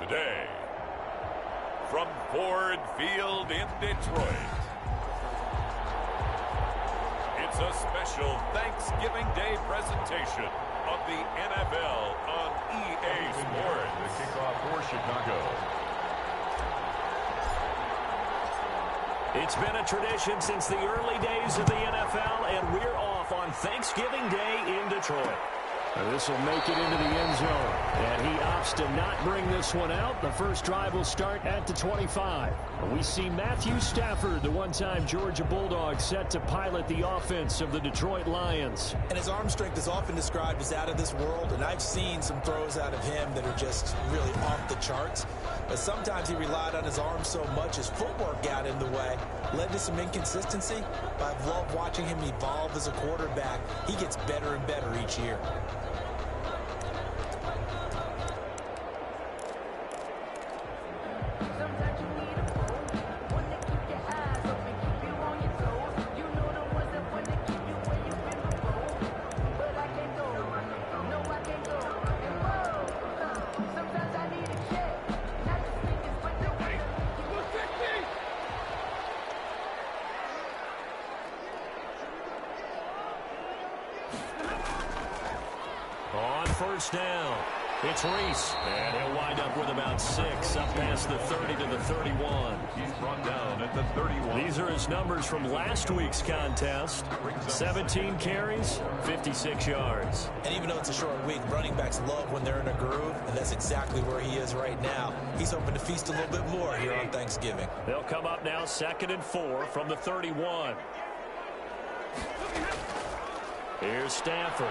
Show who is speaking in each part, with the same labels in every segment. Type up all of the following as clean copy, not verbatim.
Speaker 1: Today, from Ford Field in Detroit, it's a special Thanksgiving Day presentation of the NFL on EA Sports.
Speaker 2: The kickoff for Chicago.
Speaker 3: It's been a tradition since the early days of the NFL, and we're off on Thanksgiving Day in Detroit. This will make it into the end zone, and he opts to not bring this one out. The first drive will start at the 25. We see Matthew Stafford, the one-time Georgia Bulldog, set to pilot the offense of the Detroit Lions.
Speaker 4: And his arm strength is often described as out of this world, and I've seen some throws out of him that are just really off the charts. But sometimes he relied on his arm so much his footwork got in the way, led to some inconsistency. But I've loved watching him evolve as a quarterback. He gets better and better each year.
Speaker 3: First down. It's Reese, and he'll wind up with about 6 up past the 30 to the 31.
Speaker 2: He's brought down at the 31.
Speaker 3: These are his numbers from last week's contest. 17 carries, 56 yards.
Speaker 4: And even though it's a short week, running backs love when they're in a groove, and that's exactly where he is right now. He's hoping to feast a little bit more here on Thanksgiving.
Speaker 3: They'll come up now 2nd and 4 from the 31. Here's Stafford.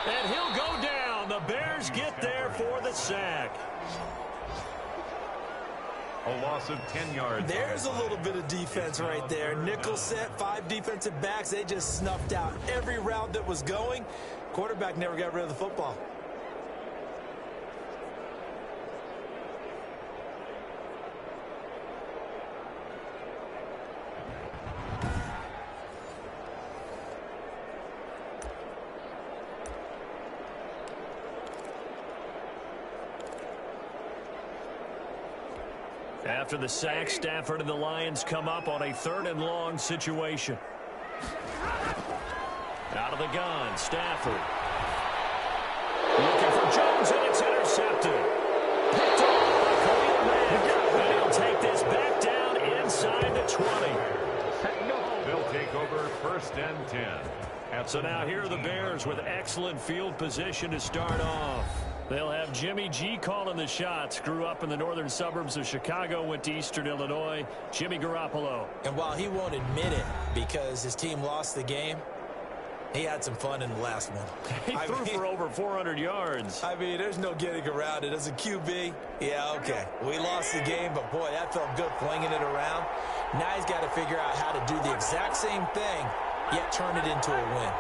Speaker 3: And he'll go down. The Bears get there for the sack.
Speaker 2: A loss of 10 yards.
Speaker 4: There's a little bit of defense right there. Nickel set, 5 defensive backs. They just snuffed out every route that was going. Quarterback never got rid of the football.
Speaker 3: After the sack, Stafford and the Lions come up on a 3rd and long situation. Out of the gun, Stafford. Looking for Jones, and it's intercepted. Picked off by Khalil Mack. And he'll take this back down inside the 20.
Speaker 2: They'll take over 1st and 10.
Speaker 3: So now here are the Bears with excellent field position to start off. They'll have Jimmy G calling the shots. Grew up in the northern suburbs of Chicago, went to Eastern Illinois. Jimmy Garoppolo.
Speaker 4: And while he won't admit it because his team lost the game, he had some fun in the last one.
Speaker 3: He threw for over 400 yards.
Speaker 4: I mean, there's no getting around it. As a QB, yeah, okay. We lost the game, but boy, that felt good flinging it around. Now he's got to figure out how to do the exact same thing, yet turn it into a win.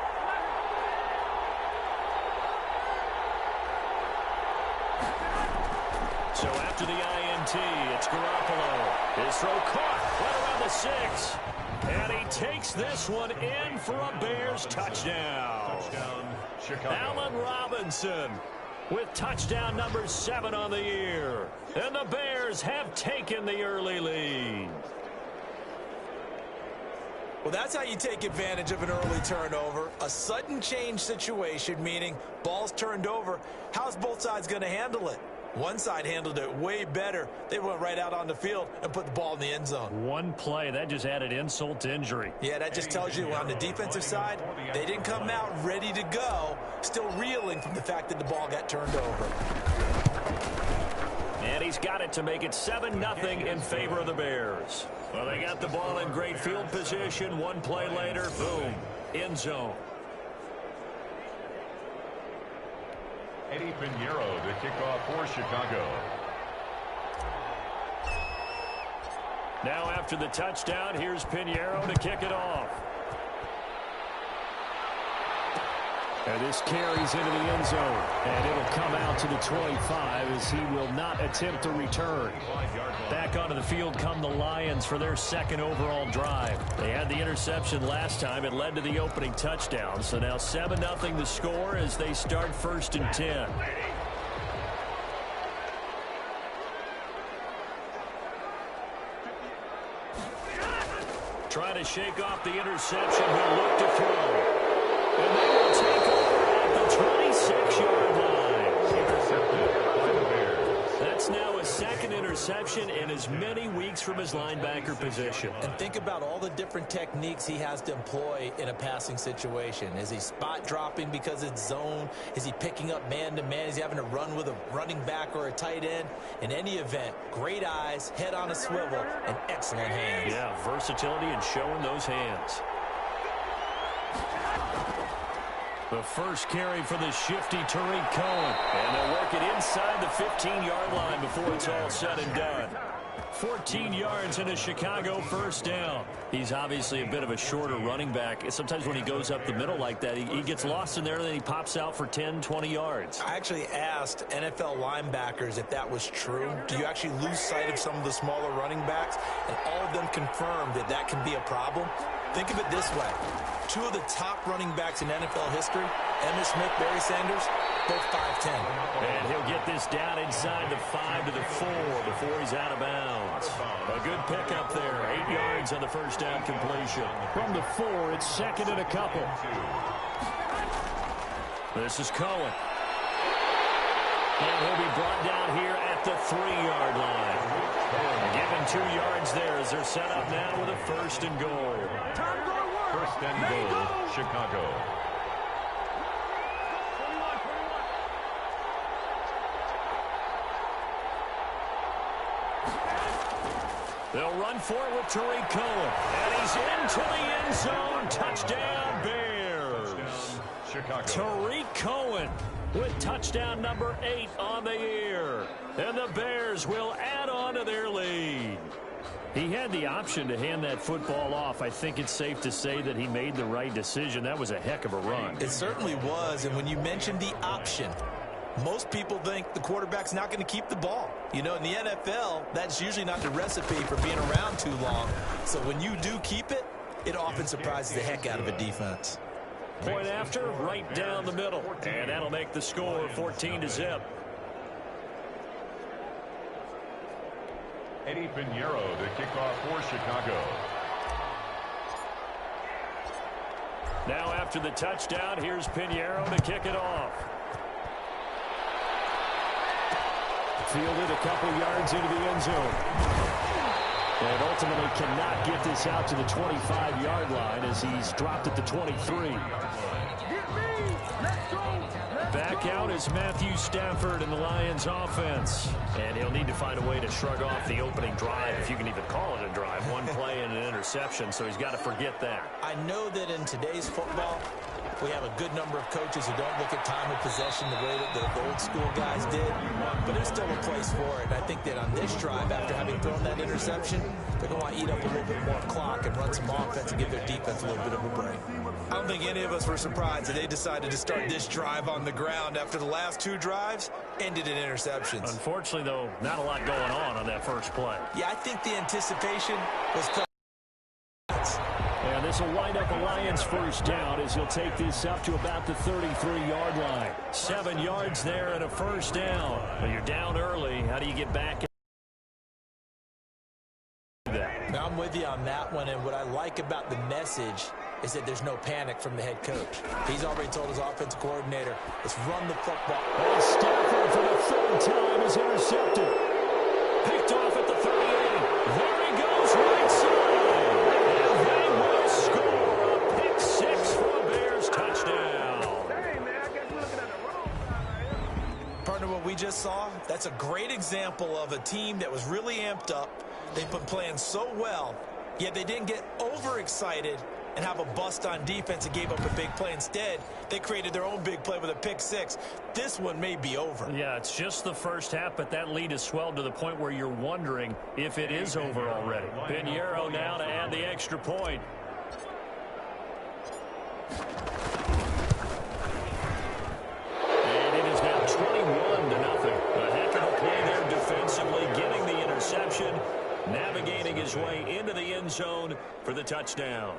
Speaker 3: So after the INT, it's Garoppolo. His throw caught right around the 6. And he takes this one in for a Bears touchdown.
Speaker 2: Touchdown, Chicago.
Speaker 3: Allen Robinson with touchdown number 7 on the year. And the Bears have taken the early lead.
Speaker 4: Well, that's how you take advantage of an early turnover. A sudden change situation, meaning ball's turned over. How's both sides going to handle it? One side handled it way better. They went right out on the field and put the ball in the end zone.
Speaker 3: One play, that just added insult to injury.
Speaker 4: Yeah, that just tells you on the defensive side, they didn't come out ready to go, still reeling from the fact that the ball got turned over.
Speaker 3: And he's got it to make it 7-0 in favor of the Bears. Well, they got the ball in great field position. One play later, boom, end zone.
Speaker 2: Eddie Pinheiro to kick off for Chicago.
Speaker 3: Now after the touchdown, here's Pinheiro to kick it off. And this carries into the end zone. And it'll come out to the 25 as he will not attempt to return. Back onto the field come the Lions for their 2nd overall drive. They had the interception last time. It led to the opening touchdown. So now 7-0 the score as they start 1st and 10. Trying to shake off the interception. He'll look to throw. And they will take over at the 26-yard line.
Speaker 2: Intercepted by the Bears.
Speaker 3: That's now his second interception in as many weeks from his linebacker position.
Speaker 4: And think about all the different techniques he has to employ in a passing situation. Is he spot dropping because it's zone? Is he picking up man-to-man? Is he having to run with a running back or a tight end? In any event, great eyes, head on a swivel, and excellent hands.
Speaker 3: Yeah, versatility and showing those hands. The first carry for the shifty Tariq Cohen. And they'll work it inside the 15-yard line before it's all said and done. 14 yards and a Chicago first down. He's obviously a bit of a shorter running back. Sometimes when he goes up the middle like that, he gets lost in there and then he pops out for 10, 20 yards.
Speaker 4: I actually asked NFL linebackers if that was true. Do you actually lose sight of some of the smaller running backs? And all of them confirmed that that can be a problem. Think of it this way. Two of the top running backs in NFL history, Emmitt Smith, Barry Sanders, both 5'10".
Speaker 3: And he'll get this down inside the 5 to the 4 before he's out of bounds. A good pickup there. 8 yards on the first down completion. From the 4, it's second and a couple. This is Cohen. And he'll be brought down here at the 3-yard line. Given 2 yards there as they're set up now with a first and goal.
Speaker 2: First and goal, Chicago.
Speaker 3: They'll run for it with Tariq Cohen. And he's into the end zone. Touchdown, Bears.
Speaker 2: Chicago.
Speaker 3: Tariq Cohen with touchdown number 8 on the year. And the Bears will add on to their lead. He had the option to hand that football off. I think it's safe to say that he made the right decision. That was a heck of a run.
Speaker 4: It certainly was. And when you mentioned the option, most people think the quarterback's not going to keep the ball. You know, in the NFL, that's usually not the recipe for being around too long. So when you do keep it, it often surprises the heck out of a defense.
Speaker 3: Point after, right down the middle. And that'll make the score 14-0.
Speaker 2: Eddie Pinheiro to kick off for Chicago.
Speaker 3: Now after the touchdown, here's Pinheiro to kick it off. Fielded a couple yards into the end zone. And ultimately cannot get this out to the 25-yard line as he's dropped at the 23. Back out is Matthew Stafford in the Lions offense. And he'll need to find a way to shrug off the opening drive, if you can even call it a drive. One play and an interception, so he's got to forget that.
Speaker 4: I know that in today's football, we have a good number of coaches who don't look at time of possession the way that the old school guys did, but there's still a place for it. And I think that on this drive, after having thrown that interception, they're going to want to eat up a little bit more clock and run some offense and give their defense a little bit of a break. I don't think any of us were surprised that they decided to start this drive on the ground after the last 2 drives ended in interceptions.
Speaker 3: Unfortunately, though, not a lot going on that first play.
Speaker 4: Yeah, I think the anticipation was tough.
Speaker 3: And this will wind up a Lions first down as he'll take this up to about the 33-yard line. 7 yards there and a first down. But you're down early. How do you get back?
Speaker 4: Now, I'm with you on that one, and what I like about the message is that there's no panic from the head coach. He's already told his offensive coordinator, let's run the football.
Speaker 3: And Stafford for the 3rd time is intercepted. Picked off at the 38. There he goes, right side. And they will score a pick 6 for a Bears touchdown.
Speaker 4: Partner, what we just saw, that's a great example of a team that was really amped up. They've been playing so well, yet they didn't get overexcited and have a bust on defense and gave up a big play. Instead, they created their own big play with a pick 6. This one may be over.
Speaker 3: Yeah, it's just the first half, but that lead has swelled to the point where you're wondering if it is over already. Pinheiro now to add the extra point. And it is now 21-0. A heck of a play there defensively, getting the interception, navigating his way into the end zone for the touchdown.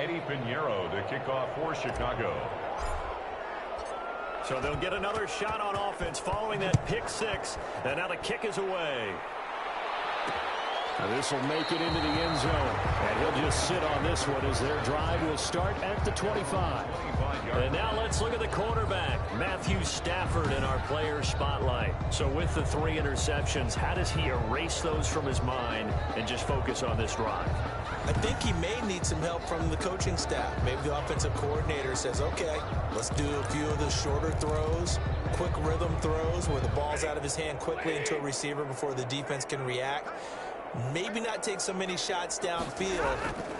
Speaker 2: Eddie Pinheiro to kick off for Chicago.
Speaker 3: So they'll get another shot on offense following that pick six. And now the kick is away. This will make it into the end zone. And he'll just sit on this one as their drive will start at the 25. And now let's look at the quarterback, Matthew Stafford, in our player spotlight. So with the 3 interceptions, how does he erase those from his mind and just focus on this drive?
Speaker 4: I think he may need some help from the coaching staff. Maybe the offensive coordinator says, okay, let's do a few of the shorter throws, quick rhythm throws where the ball's out of his hand quickly into a receiver before the defense can react. Maybe not take so many shots downfield,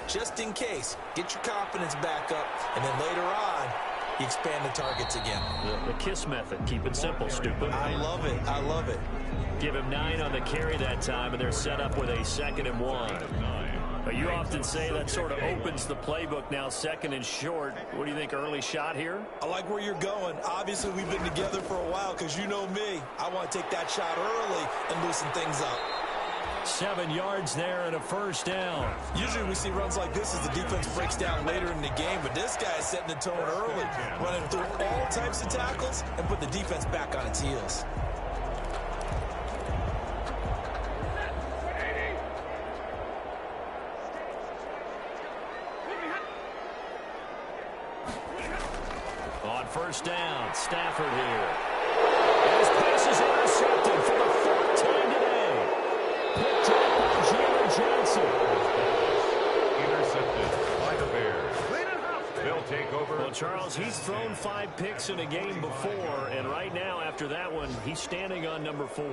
Speaker 4: just in case. Get your confidence back up, and then later on, you expand the targets again.
Speaker 3: The KISS method. Keep it simple, stupid.
Speaker 4: I love it. I love it.
Speaker 3: Give him 9 on the carry that time, and they're set up with a 2nd and 1. But you often say that sort of opens the playbook now, 2nd and short. What do you think, early shot here?
Speaker 4: I like where you're going. Obviously, we've been together for a while because you know me. I want to take that shot early and loosen things up.
Speaker 3: 7 yards there and a first down.
Speaker 4: Usually we see runs like this as the defense breaks down later in the game, but this guy is setting the tone early, running through all types of tackles and put the defense back on its heels.
Speaker 3: On first down, Stafford here. And his pass is intercepted for the 4th time today. Picked up by Jalen Johnson.
Speaker 2: Intercepted by the Bears. They'll take over.
Speaker 3: Well, Charles, he's thrown 5 picks in a game before, and right now, after that one, he's standing on number 4.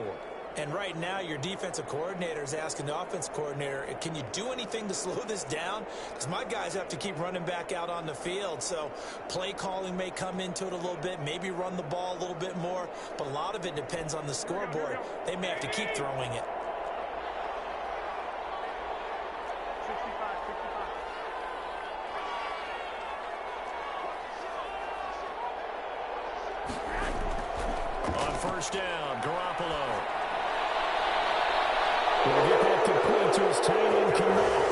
Speaker 4: And right now, your defensive coordinator is asking the offense coordinator, can you do anything to slow this down? Because my guys have to keep running back out on the field. So play calling may come into it a little bit, maybe run the ball a little bit more. But a lot of it depends on the scoreboard. They may have to keep throwing it.
Speaker 3: On first down, Garoppolo. He'll get that complete to his tight end, Kmet.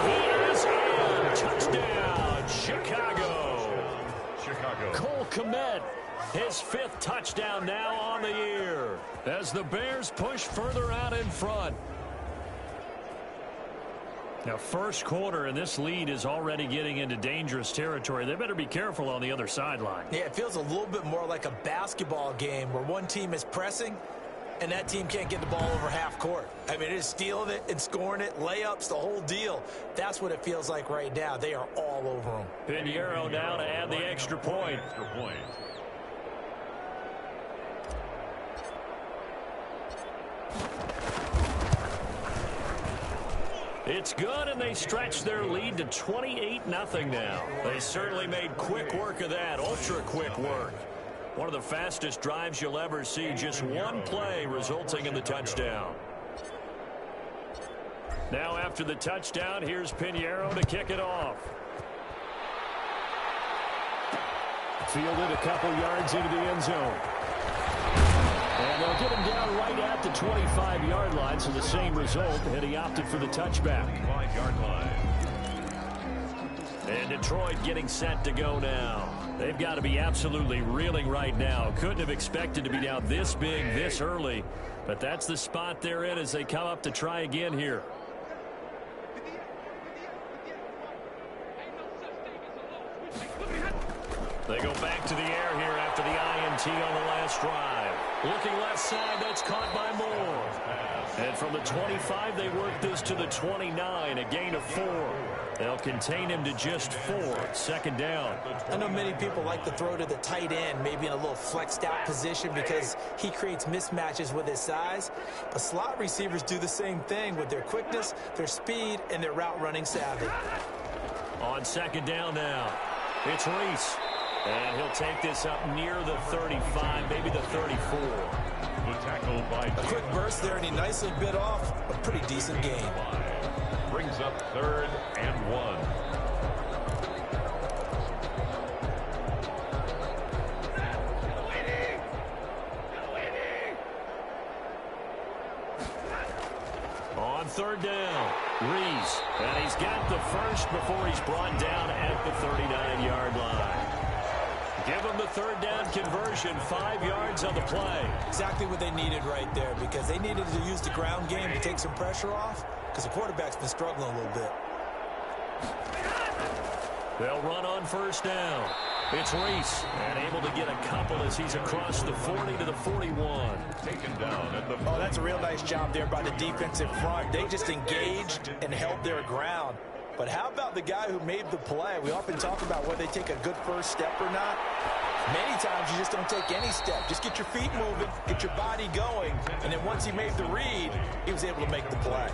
Speaker 3: He is in. Touchdown, Chicago. Cole Kmet, his 5th touchdown now on the year as the Bears push further out in front. Now, first quarter, and this lead is already getting into dangerous territory. They better be careful on the other sideline.
Speaker 4: Yeah, it feels a little bit more like a basketball game where one team is pressing and that team can't get the ball over half court. I mean, it is stealing it and scoring it, layups, the whole deal. That's what it feels like right now. They are all over them.
Speaker 3: Pinheiro now to add the extra point. It's good, and they stretch their lead to 28-0 now. They certainly made quick work of that, ultra-quick work. One of the fastest drives you'll ever see, just one play resulting in the touchdown. Now after the touchdown, here's Pinheiro to kick it off. Fielded a couple yards into the end zone. And they'll get him down right at the 25-yard line, so the same result, and he opted for the touchback.
Speaker 2: 25-yard line.
Speaker 3: And Detroit getting set to go now. They've got to be absolutely reeling right now. Couldn't have expected to be down this big this early, but that's the spot they're in as they come up to try again here. They go back to the air here after the INT on the last drive. Looking left side, that's caught by Moore. And from the 25, they work this to the 29, a gain of 4. They'll contain him to just 4, 2nd down.
Speaker 4: I know many people like to throw to the tight end, maybe in a little flexed out position because he creates mismatches with his size. But slot receivers do the same thing with their quickness, their speed, and their route running savvy.
Speaker 3: On 2nd down now, it's Reese. And he'll take this up near the 35, maybe the 34.
Speaker 2: The tackle by
Speaker 4: a quick burst there, and he nicely bit off a pretty decent gain.
Speaker 2: Brings up 3rd and 1.
Speaker 3: On third down, Reese. And he's got the first before he's brought down at the 39-yard line. Give them the third down conversion, 5 yards on the play.
Speaker 4: Exactly what they needed right there, because they needed to use the ground game to take some pressure off, because the quarterback's been struggling a little bit.
Speaker 3: They'll run on first down. It's Reese, and able to get a couple as he's across the 40 to the 41.
Speaker 2: Taken down at the...
Speaker 4: Oh, that's a real nice job there by the defensive front. They just engaged and held their ground. But how about the guy who made the play? We often talk about whether they take a good first step or not. Many times you just don't take any step. Just get your feet moving, get your body going, and then once he made the read, he was able to make the play.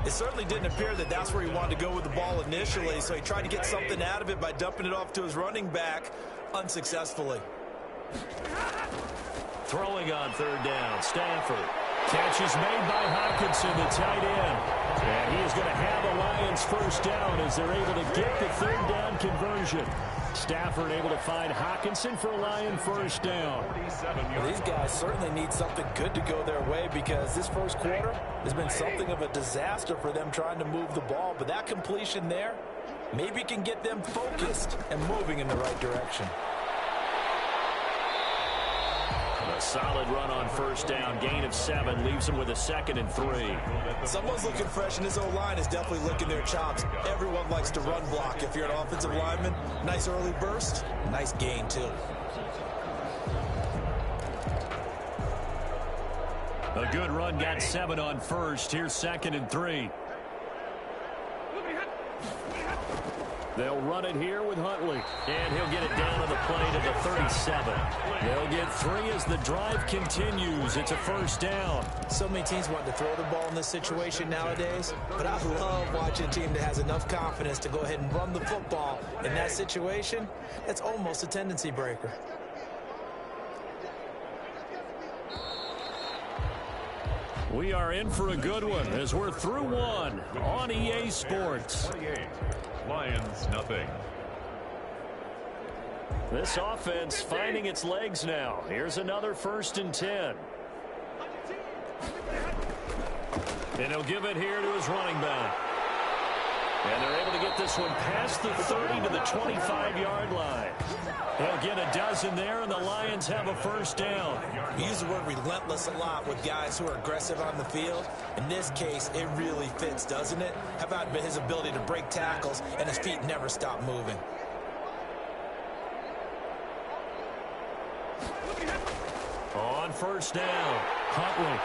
Speaker 4: It certainly didn't appear that that's where he wanted to go with the ball initially, so he tried to get something out of it by dumping it off to his running back unsuccessfully.
Speaker 3: Throwing on third down, Stafford. Catch is made by Hockenson, the tight end. And he is going to have a Lions first down as they're able to get the third down conversion. Stafford able to find Hockenson for a Lion first down.
Speaker 4: Well, these guys certainly need something good to go their way, because this first quarter has been something of a disaster for them trying to move the ball. But that completion there maybe can get them focused and moving in the right direction.
Speaker 3: A solid run on first down, gain of 7, leaves them with a 2nd and 3.
Speaker 4: Someone's looking fresh, and his O-line is definitely licking their chops. Everyone likes to run block. If you're an offensive lineman, nice early burst, nice gain too.
Speaker 3: A good run, got 7 on first. Here's 2nd and 3. They'll run it here with Huntley. And he'll get it down to the play to the 37. They'll get 3 as the drive continues. It's a first down.
Speaker 4: So many teams want to throw the ball in this situation nowadays, but I love watching a team that has enough confidence to go ahead and run the football in that situation. That's almost a tendency breaker.
Speaker 3: We are in for a good one as we're through one on EA Sports.
Speaker 2: 28. Lions, nothing.
Speaker 3: This offense finding its legs now. Here's another 1st and 10. And he'll give it here to his running back. And they're able to get this one past the 30 to the 25-yard line. They'll get a dozen there, and the Lions have a first down.
Speaker 4: We use the word relentless a lot with guys who are aggressive on the field. In this case, it really fits, doesn't it? How about his ability to break tackles and his feet never stop moving?
Speaker 3: On first down, Huntley.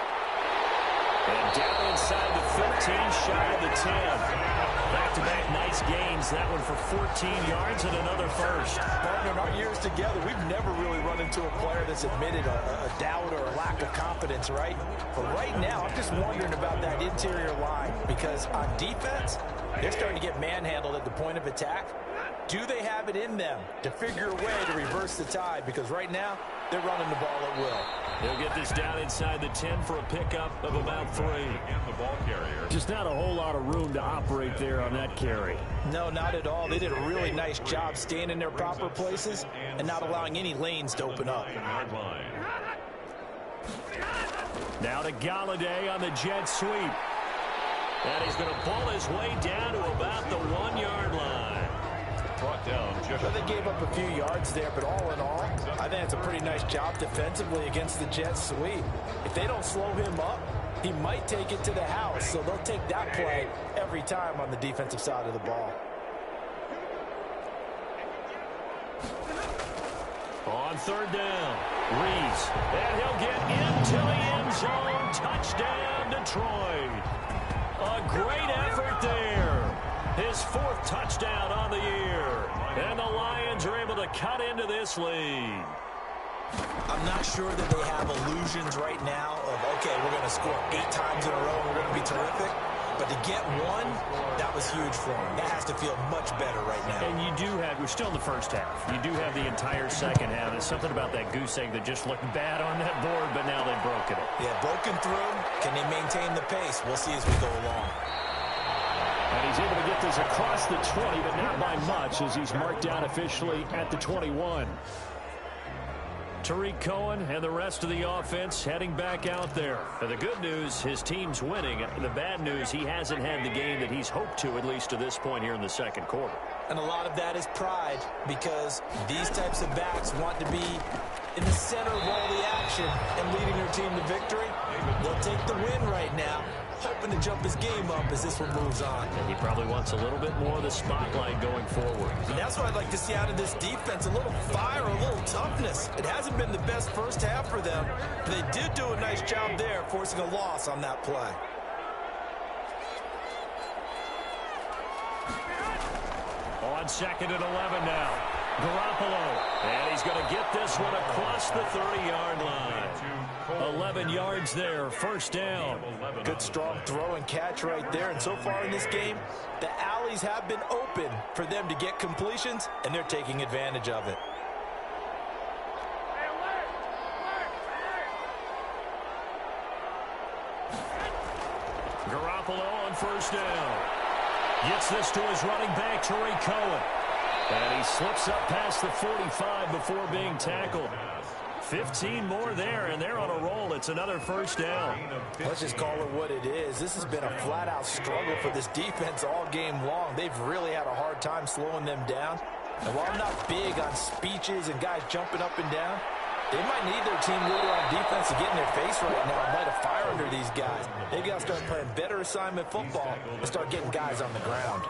Speaker 3: And down inside the 15, shy of the 10. Back-to-back nice gains. That one for 14 yards and another first.
Speaker 4: Partner, in our years together, we've never really run into a player that's admitted a doubt or a lack of confidence, right? But right now, I'm just wondering about that interior line, because on defense, they're starting to get manhandled at the point of attack. Do they have it in them to figure a way to reverse the tide? Because right now, they're running the ball at will.
Speaker 3: They'll get this down inside the 10 for a pickup of about 3.
Speaker 2: And the ball carrier.
Speaker 3: Just not a whole lot of room to operate there on that carry.
Speaker 4: No, not at all. They did a really nice job staying in their proper places and not allowing any lanes to open up.
Speaker 3: Now to Galladay on the jet sweep. And he's going to pull his way down to about the 1-yard line.
Speaker 2: Brought down.
Speaker 4: Well, they gave up a few yards there, but all in all, I think it's a pretty nice job defensively against the jet sweep. If they don't slow him up, he might take it to the house, so they'll take that play every time on the defensive side of the ball.
Speaker 3: On third down, Reese. And he'll get into the end zone. Touchdown, Detroit. A great effort there. His 4th touchdown on the year. And the Lions are able to cut into this lead.
Speaker 4: I'm not sure that they have illusions right now of, okay, we're going to score 8 times in a row and we're going to be terrific. But to get one, that was huge for them. That has to feel much better right now.
Speaker 3: And you do have, we're still in the first half. You do have the entire second half. There's something about that goose egg that just looked bad on that board, but now they've broken it.
Speaker 4: Yeah, broken through. Can they maintain the pace? We'll see as we go along.
Speaker 3: And he's able to get this across the 20, but not by much, as he's marked down officially at the 21. Tariq Cohen and the rest of the offense heading back out there. And the good news, his team's winning. The bad news, he hasn't had the game that he's hoped to, at least to this point here in the second quarter.
Speaker 4: And a lot of that is pride, because these types of backs want to be in the center of all the action and leading their team to victory. They'll take the win right now, hoping to jump his game up as this one moves on.
Speaker 3: And he probably wants a little bit more of the spotlight going forward.
Speaker 4: And that's what I'd like to see out of this defense, a little fire, a little toughness. It hasn't been the best first half for them, but they did do a nice job there, forcing a loss on that play.
Speaker 3: On 2nd and 11 now. Garoppolo. And he's going to get this one across the 30-yard line. 11 yards there, first down.
Speaker 4: Good strong throw and catch right there. And so far in this game, the alleys have been open for them to get completions, and they're taking advantage of it.
Speaker 3: Garoppolo on first down. Gets this to his running back, Tariq Cohen. And he slips up past the 45 before being tackled. 15 more there, and they're on a roll. It's another first down.
Speaker 4: Let's just call it what it is. This has been a flat-out struggle for this defense all game long. They've really had a hard time slowing them down. And while I'm not big on speeches and guys jumping up and down, they might need their team leader on defense to get in their face right now and light a fire under these guys. They've got to start playing better assignment football and start getting guys on the ground.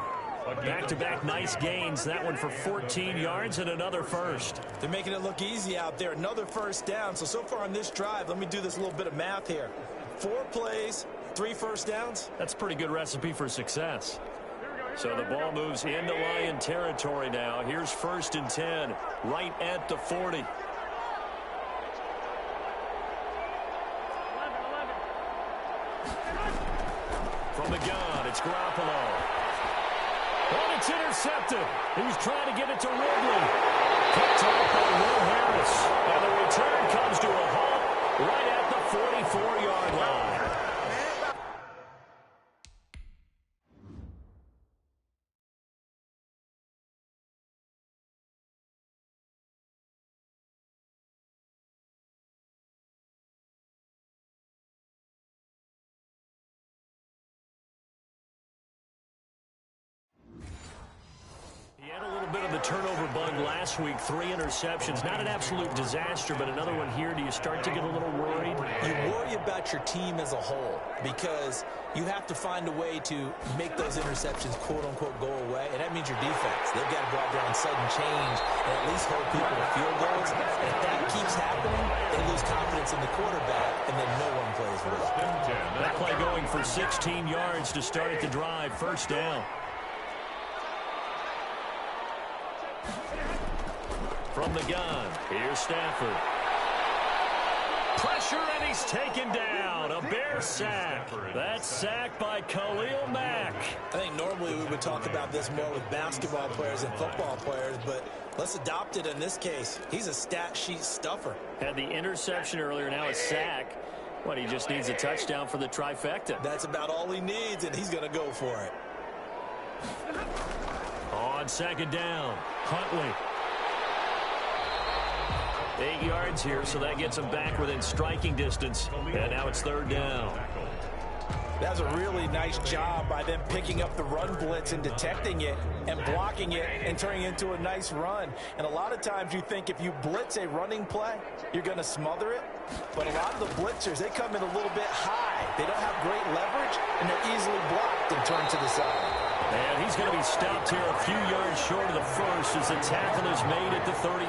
Speaker 3: Back-to-back nice gains. That one for 14 yards and another first.
Speaker 4: They're making it look easy out there. Another first down. So far on this drive, let me do this little bit of math here. 4 plays, 3 first downs.
Speaker 3: That's a pretty good recipe for success. So the ball moves into Lion territory now. Here's 1st and 10, right at the 40. From the gun, it's Garoppolo. And it's intercepted. He was trying to get it to Ridley. Picked off by Will Harris. And the return comes to a halt right at the 44-yard line. He had a little bit of the turnover bug last week, 3 interceptions. Not an absolute disaster, but another one here. Do you start to get a little worried?
Speaker 4: You worry about your team as a whole because you have to find a way to make those interceptions, quote-unquote, go away, and that means your defense. They've got to go out there on sudden change and at least hold people to field goals. And if that keeps happening, they lose confidence in the quarterback, and then no one plays well.
Speaker 3: That play going for 16 yards to start the drive, first down. From the gun, here's Stafford. Pressure, and he's taken down. A Bear sack. That's sacked by Khalil Mack.
Speaker 4: I think normally we would talk about this more with basketball players and football players, but let's adopt it in this case. He's a stat sheet stuffer.
Speaker 3: Had the interception earlier, now a sack. What, he just needs a touchdown for the trifecta.
Speaker 4: That's about all he needs, and he's going to go for it.
Speaker 3: On 2nd down, Huntley. 8 yards here, so that gets him back within striking distance. And now it's 3rd down.
Speaker 4: That was a really nice job by them picking up the run blitz and detecting it and blocking it and turning it into a nice run. And a lot of times you think if you blitz a running play, you're going to smother it. But a lot of the blitzers, they come in a little bit high. They don't have great leverage, and they're easily blocked and turned to the side.
Speaker 3: And he's going to be stopped here a few yards short of the first as the tackle is made at the 33.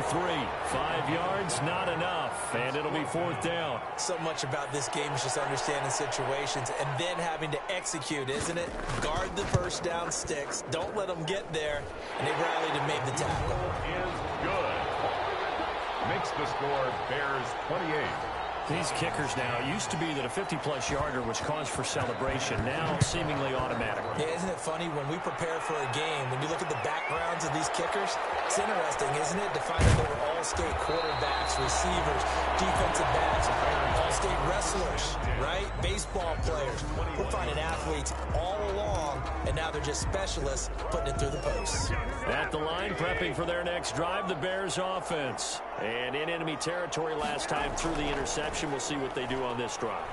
Speaker 3: 5 yards, not enough, and it'll be 4th down.
Speaker 4: So much about this game is just understanding situations and then having to execute, isn't it? Guard the first down sticks. Don't let them get there, and they rallied and made the tackle.
Speaker 2: Is good. Makes the score Bears 28.
Speaker 3: These kickers now, it used to be that a 50-plus yarder was cause for celebration. Now, seemingly automatic.
Speaker 4: Yeah, isn't it funny when we prepare for a game, when you look at the backgrounds of these kickers, it's interesting, isn't it, to find out they were all-state quarterbacks, receivers, defensive backs, all-state wrestlers, right? Baseball players. We're finding athletes all along, and now they're just specialists putting it through the posts.
Speaker 3: At the line, prepping for their next drive, the Bears offense. And in enemy territory last time through the interception. We'll see what they do on this drive.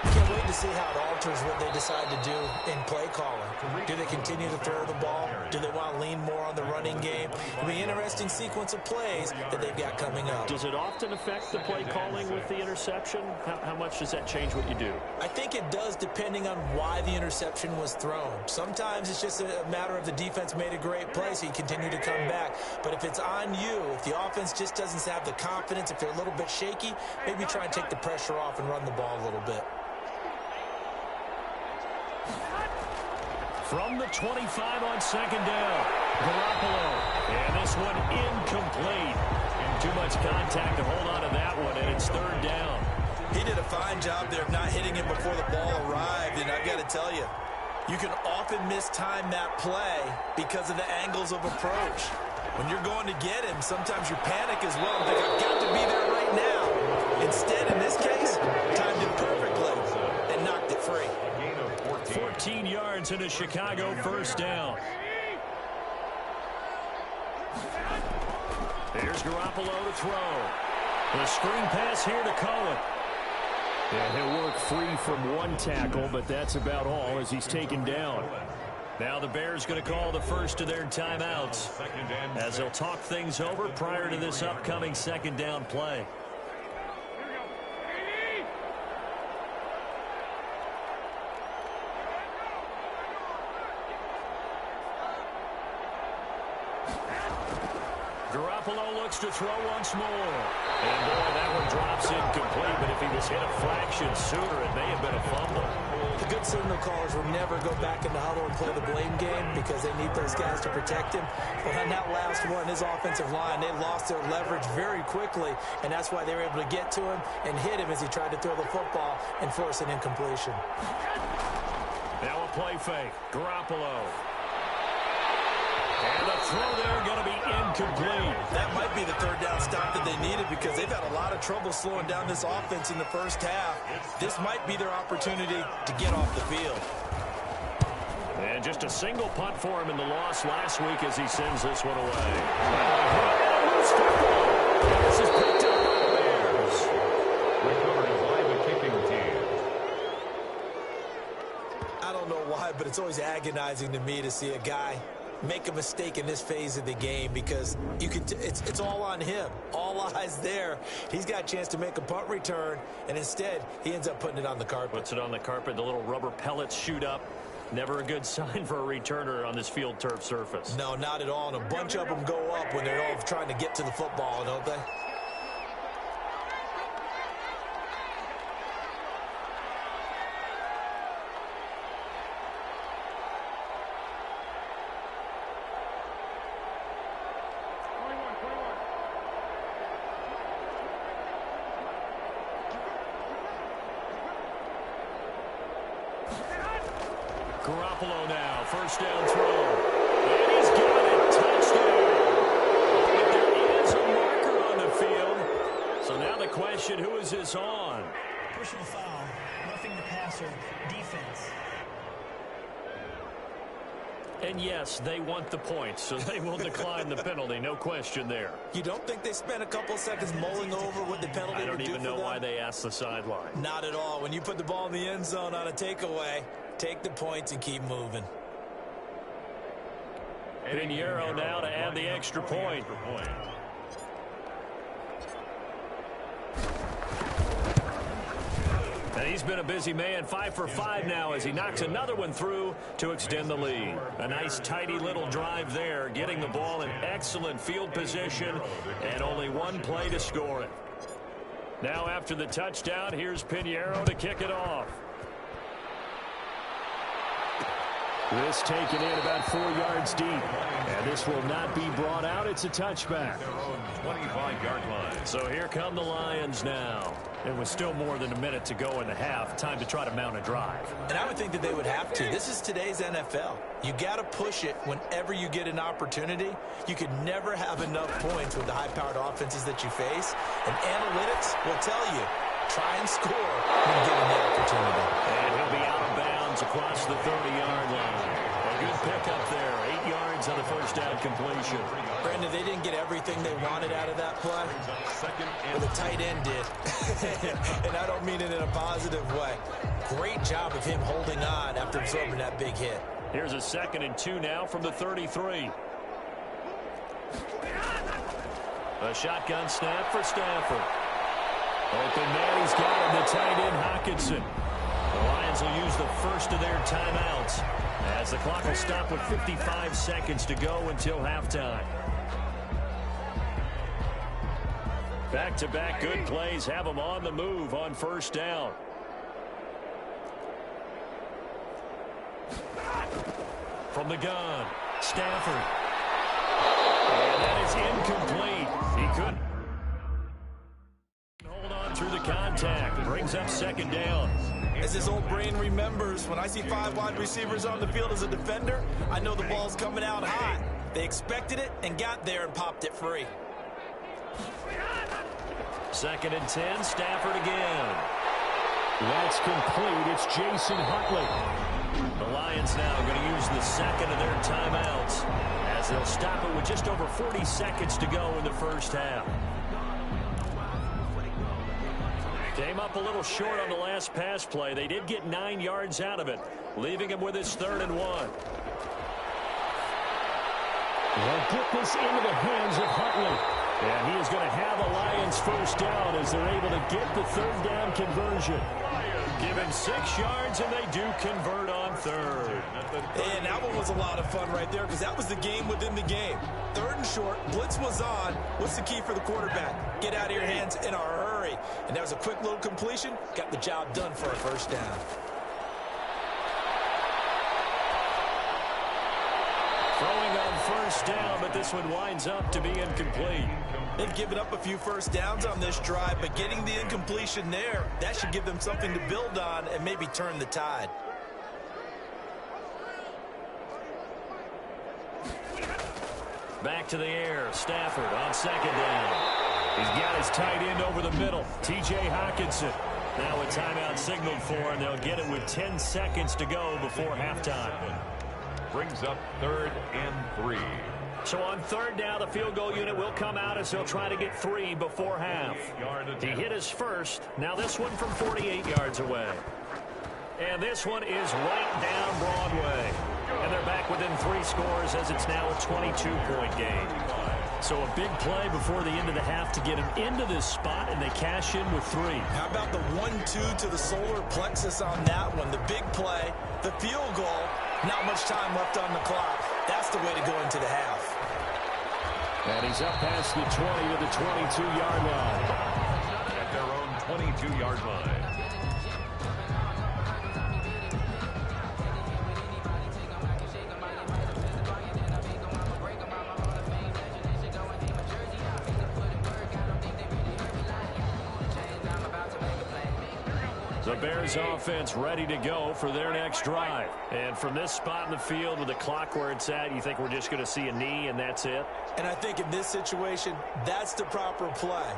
Speaker 4: Can't wait to see how it alters what they decide to do in play calling. Do they continue to throw the ball? Do they want to lean more on the running game? It'll be an interesting sequence of plays that they've got coming up.
Speaker 3: Does it often affect the play calling with the interception? How much does that change what you do?
Speaker 4: I think it does, depending on why the interception was thrown. Sometimes it's just a matter of the defense made a great play, so you continue to come back. But if it's on you, if the offense just doesn't have the confidence, if they're a little bit shaky, maybe try and take the pressure off and run the ball a little bit.
Speaker 3: From the 25 on second down, Garoppolo. And this one incomplete. Too much contact to hold on to that one, and it's third down.
Speaker 4: He did a fine job there of not hitting him before the ball arrived, and I've got to tell you, you can often mistime that play because of the angles of approach. When you're going to get him, sometimes you panic as well and think, I've got to be there right now. Instead, in this case, timed it perfectly and knocked it free.
Speaker 3: 14 yards into Chicago, first down. Here's Garoppolo to throw. The screen pass here to Cohen. And he'll work free from one tackle, but that's about all as he's taken down. Now the Bears going to call the first of their timeouts as they'll talk things over prior to this upcoming second down play. Garoppolo looks to throw once more. And boy, that one drops incomplete, but if he was hit a fraction sooner, it may have been a fumble.
Speaker 4: The good signal callers will never go back in the huddle and play the blame game because they need those guys to protect him. But on that last one, his offensive line, they lost their leverage very quickly, and that's why they were able to get to him and hit him as he tried to throw the football and force an incompletion.
Speaker 3: Now a play fake. Garoppolo. And the throw there going to be incomplete.
Speaker 4: That might be the third down stop that they needed because they've had a lot of trouble slowing down this offense in the first half. This might be their opportunity to get off the field.
Speaker 3: And just a single punt for him in the loss last week as he sends this one away. This is picked up by the Bears.
Speaker 2: Recovered by the kicking team.
Speaker 4: I don't know why, but it's always agonizing to me to see a guy make a mistake in this phase of the game because you can it's all on him. All eyes there. He's got a chance to make a punt return, and instead he ends up putting it on the carpet.
Speaker 3: Puts it on the carpet. The little rubber pellets shoot up. Never a good sign for a returner on this field turf surface.
Speaker 4: No, not at all. And a bunch of them go up when they're all trying to get to the football, don't they?
Speaker 3: Garoppolo now, first down throw. And he's got it, touchdown. But there is a marker on the field. So now the question, who is this on?
Speaker 5: Personal foul, roughing the passer, defense.
Speaker 3: And yes, they want the points, so they will decline the penalty, no question there.
Speaker 4: You don't think they spent a couple seconds mulling over what the penalty would do for them?
Speaker 3: I don't even know why they asked the sideline.
Speaker 4: Not at all. When you put the ball in the end zone on a takeaway, take the points and keep moving.
Speaker 3: Pinheiro now to add the extra point. And he's been a busy man, 5 for 5 now as he knocks another one through to extend the lead. A nice, tidy little drive there, getting the ball in excellent field position, and only one play to score it. Now after the touchdown, here's Pinheiro to kick it off. This taken in about 4 yards deep. And this will not be brought out. It's a touchback.
Speaker 2: Their own 25-yard line.
Speaker 3: So here come the Lions now. It was still more than a minute to go in the half. Time to try to mount a drive.
Speaker 4: And I would think that they would have to. This is today's NFL. You got to push it whenever you get an opportunity. You could never have enough points with the high-powered offenses that you face. And analytics will tell you, try and score when given the opportunity.
Speaker 3: And he'll be out of bounds across the 30-yard line. A Good pickup there. 8 yards on the first down completion.
Speaker 4: Brandon, they didn't get everything they wanted out of that play. Well, the tight end did. And I don't mean it in a positive way. Great job of him holding on after absorbing that big hit.
Speaker 3: Here's a 2nd and 2 now from the 33. A shotgun snap for Stafford. Open man, he's got him, the tight end Hockenson. The Lions will use the first of their timeouts as the clock will stop with 55 seconds to go until halftime. Back-to-back good plays have them on the move on first down. From the gun, Stafford. And that is incomplete. He couldn't hold on through the contact. Brings up 2nd down.
Speaker 4: As his old brain remembers, when I see 5 wide receivers on the field as a defender, I know the ball's coming out hot. They expected it and got there and popped it free.
Speaker 3: 2nd and 10, Stafford again. That's complete. It's Jason Huntley. The Lions now going to use the 2nd of their timeouts as they'll stop it with just over 40 seconds to go in the first half. Came up a little short on the last pass play. They did get 9 yards out of it, leaving him with his 3rd and 1. They'll get this into the hands of Huntley. And he is going to have a Lions first down as they're able to get the 3rd down conversion. Give him 6 yards, and they do convert on 3rd.
Speaker 4: And that one was a lot of fun right there because that was the game within the game. 3rd and short, blitz was on. What's the key for the quarterback? Get out of your hands in a hurry. And that was a quick little completion. Got the job done for a first down.
Speaker 3: Throwing on first down, but this one winds up to be incomplete.
Speaker 4: They've given up a few first downs on this drive, but getting the incompletion there, that should give them something to build on and maybe turn the tide.
Speaker 3: Back to the air. Stafford on 2nd down. He's got his tight end over the middle, T.J. Hockenson. Now a timeout signaled for, and they'll get it with 10 seconds to go before halftime.
Speaker 2: Brings up 3rd and 3.
Speaker 3: So on 3rd down, the field goal unit will come out as they'll try to get 3 before half. He hit his first. Now this one from 48 yards away. And this one is right down Broadway. And they're back within 3 scores as it's now a 22-point game. So a big play before the end of the half to get him into this spot, and they cash in with 3.
Speaker 4: How about the 1-2 to the solar plexus on that one? The big play, the field goal, not much time left on the clock. That's the way to go into the half.
Speaker 3: And he's up past the 20 to the 22-yard line.
Speaker 2: At their own 22-yard line.
Speaker 3: The Bears offense ready to go for their next drive. And from this spot in the field with the clock where it's at, you think we're just going to see a knee and that's it?
Speaker 4: And I think in this situation, that's the proper play.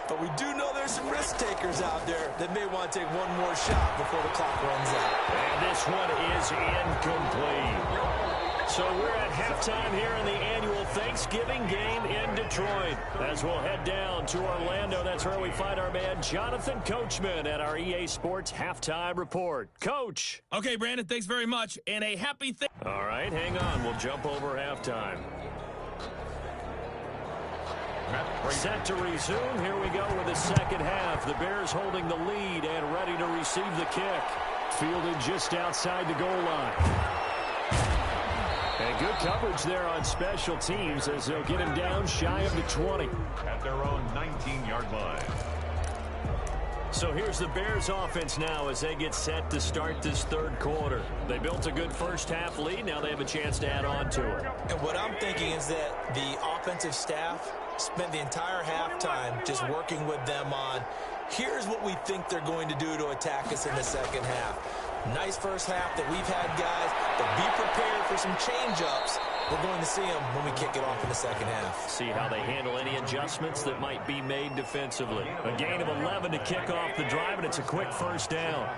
Speaker 4: But we do know there's some risk takers out there that may want to take one more shot before the clock runs out.
Speaker 3: And this one is incomplete. So we're at halftime here in the annual Thanksgiving game in Detroit. As we'll head down to Orlando, that's where we find our man Jonathan Coachman at our EA Sports Halftime Report. Coach.
Speaker 6: Okay, Brandon, thanks very much, and a happy
Speaker 3: All right, hang on. We'll jump over halftime. Set to resume. Here we go with the second half. The Bears holding the lead and ready to receive the kick. Fielded just outside the goal line. And good coverage there on special teams as they'll get him down shy of the 20.
Speaker 2: At their own 19-yard line.
Speaker 3: So here's the Bears offense now as they get set to start this third quarter. They built a good first half lead. Now they have a chance to add on to it.
Speaker 4: And what I'm thinking is that the offensive staff spent the entire halftime just working with them on, here's what we think they're going to do to attack us in the second half. Nice first half that we've had, guys, but be prepared for some change-ups. We're going to see them when we kick it off in the second half.
Speaker 3: See how they handle any adjustments that might be made defensively. A gain of 11 to kick off the drive, and it's a quick first down.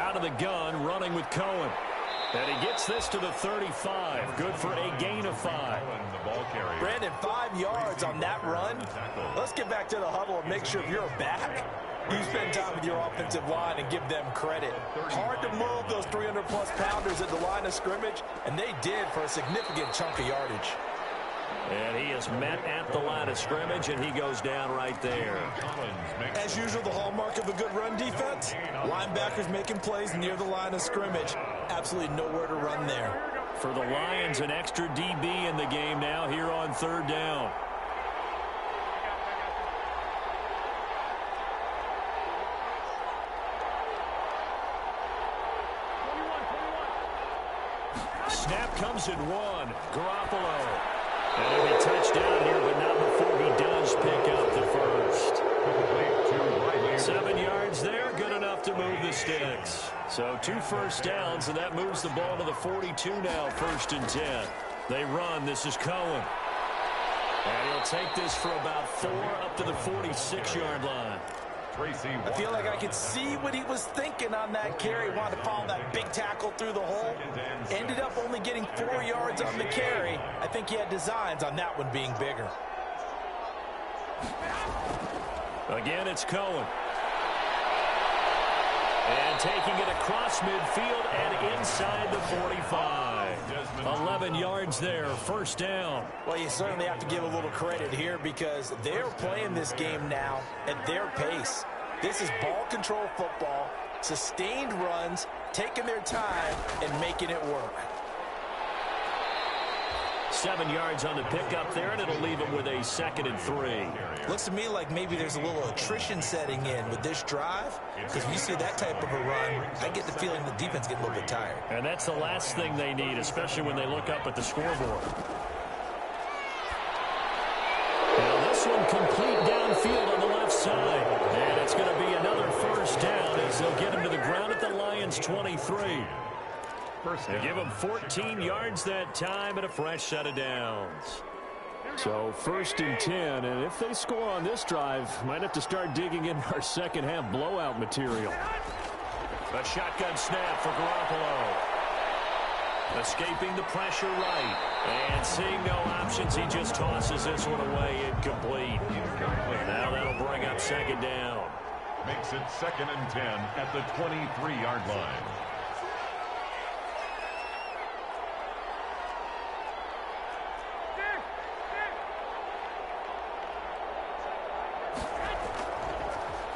Speaker 3: out of the gun, running with Cohen. And he gets this to the 35. Good for a gain of 5.
Speaker 4: Brandon, 5 yards on that run. Let's get back to the huddle and make sure if you're a back, you spend time with your offensive line and give them credit. Hard to move those 300-plus pounders at the line of scrimmage, and they did for a significant chunk of yardage.
Speaker 3: And he is met at the line of scrimmage, and he goes down right there.
Speaker 4: As usual, the hallmark of a good run defense, linebackers making plays near the line of scrimmage. Absolutely nowhere to run there.
Speaker 3: For the Lions, an extra DB in the game now here on 3rd down. Snap comes in 1. Garoppolo. And he'll be touchdown here, but not before he does pick up the first. 7 yards there, good enough to move the sticks. So 2 first downs, and that moves the ball to the 42 now, 1st and 10. They run. This is Cohen. And he'll take this for about 4 up to the 46-yard line.
Speaker 4: I feel like I could see what he was thinking on that carry. Wanted to follow that big tackle through the hole. Ended up only getting 4 yards on the carry. I think he had designs on that one being bigger.
Speaker 3: Again, it's Cohen. And taking it across midfield and inside the 45. 11 yards there, 1st down.
Speaker 4: Well, you certainly have to give a little credit here because they're playing this game now at their pace. This is ball control football, sustained runs, taking their time and making it work.
Speaker 3: 7 yards on the pickup there, and it'll leave him with a 2nd and 3.
Speaker 4: Looks to me like maybe there's a little attrition setting in with this drive, because when you see that type of a run, I get the feeling the defense getting a little bit tired.
Speaker 3: And that's the last thing they need, especially when they look up at the scoreboard. Now this one complete downfield on the left side. And it's going to be another 1st down as they'll get him to the ground at the Lions' 23. They give him 14 yards that time and a fresh set of downs. So 1st and 10, and if they score on this drive, might have to start digging in our second-half blowout material. A shotgun snap for Garoppolo. Escaping the pressure right. And seeing no options, he just tosses this one away incomplete. Now that'll bring up 2nd down.
Speaker 2: Makes it 2nd and 10 at the 23-yard line.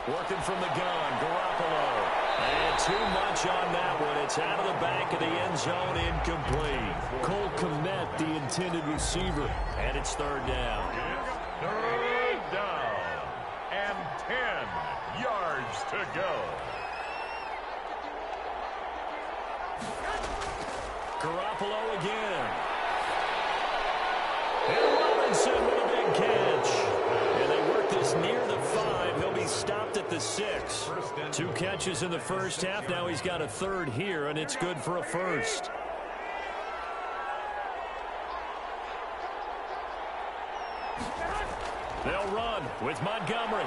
Speaker 3: Working from the gun, Garoppolo. And too much on that one. It's out of the back of the end zone, incomplete. Cole Kmet, the intended receiver. And it's 3rd down.
Speaker 2: 3rd down. And 10 yards to go.
Speaker 3: Garoppolo again. And Robinson with a big catch. And they work this near the 5. He'll be stopped at the 6. 2 catches in the 1st half. Now he's got a 3rd here, and it's good for a 1st. They'll run with Montgomery.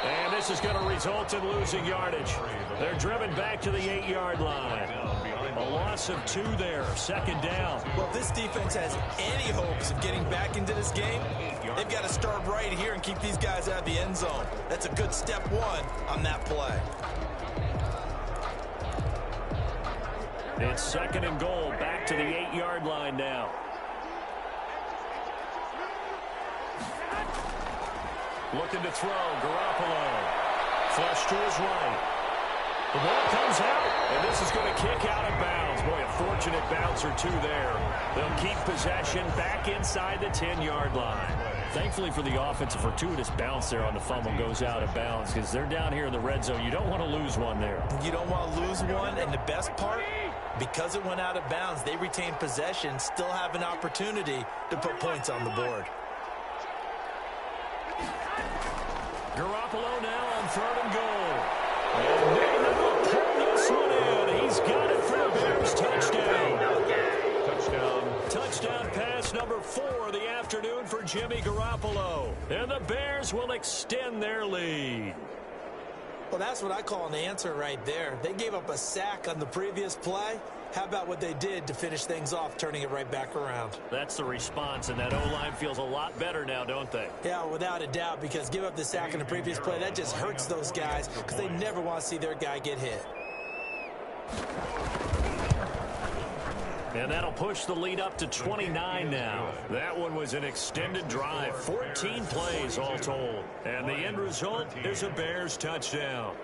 Speaker 3: And this is going to result in losing yardage. They're driven back to the 8-yard line. A loss of 2 there, 2nd down.
Speaker 4: Well, if this defense has any hopes of getting back into this game, they've got to start right here and keep these guys out of the end zone. That's a good step 1 on that play.
Speaker 3: It's 2nd and goal, back to the 8-yard line now. Looking to throw, Garoppolo. Flush to his right. The ball comes out, and this is going to kick out of bounds. Boy, a fortunate bounce or 2 there. They'll keep possession back inside the 10-yard line. Thankfully for the offense, a fortuitous bounce there on the fumble goes out of bounds because they're down here in the red zone. You don't want to lose one there.
Speaker 4: You don't want to lose one, and the best part, because it went out of bounds, they retain possession, still have an opportunity to put points on the board.
Speaker 3: Garoppolo now on 3rd and goal. And Naaman will pull this one in. He's got it for the Bears. Touchdown. Touchdown pass number 4 of the afternoon for Jimmy Garoppolo. And the Bears will extend their lead.
Speaker 4: Well, that's what I call an answer right there. They gave up a sack on the previous play. How about what they did to finish things off, turning it right back around?
Speaker 3: That's the response, and that O-line feels a lot better now, don't they?
Speaker 4: Yeah, without a doubt, because give up the sack in the previous play, that just hurts those guys because they never want to see their guy get hit.
Speaker 3: And that'll push the lead up to 29 now. That one was an extended drive, 14 plays all told. And the end result is a Bears touchdown.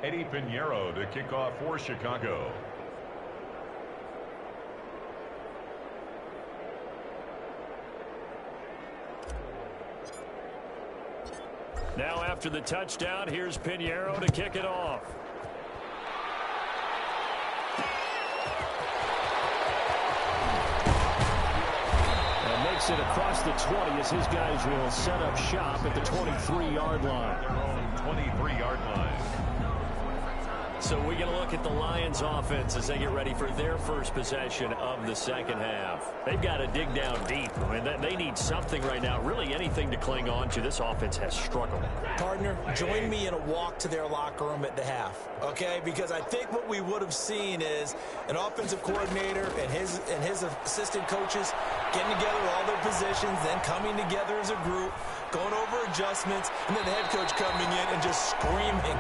Speaker 2: Eddie Pinheiro to kick off for Chicago.
Speaker 3: Now after the touchdown, here's Pinheiro to kick it off. And makes it across the 20 as his guys will set up shop at the 23-yard line.
Speaker 2: Their own 23-yard line.
Speaker 3: So we're going to look at the Lions offense as they get ready for their first possession of the second half. They've got to dig down deep. I mean, they need something right now, really anything to cling on to. This offense has struggled.
Speaker 4: Partner, join me in a walk to their locker room at the half, okay? Because I think what we would have seen is an offensive coordinator and his assistant coaches getting together all their positions, then coming together as a group, going over adjustments, and then the head coach coming in and just screaming,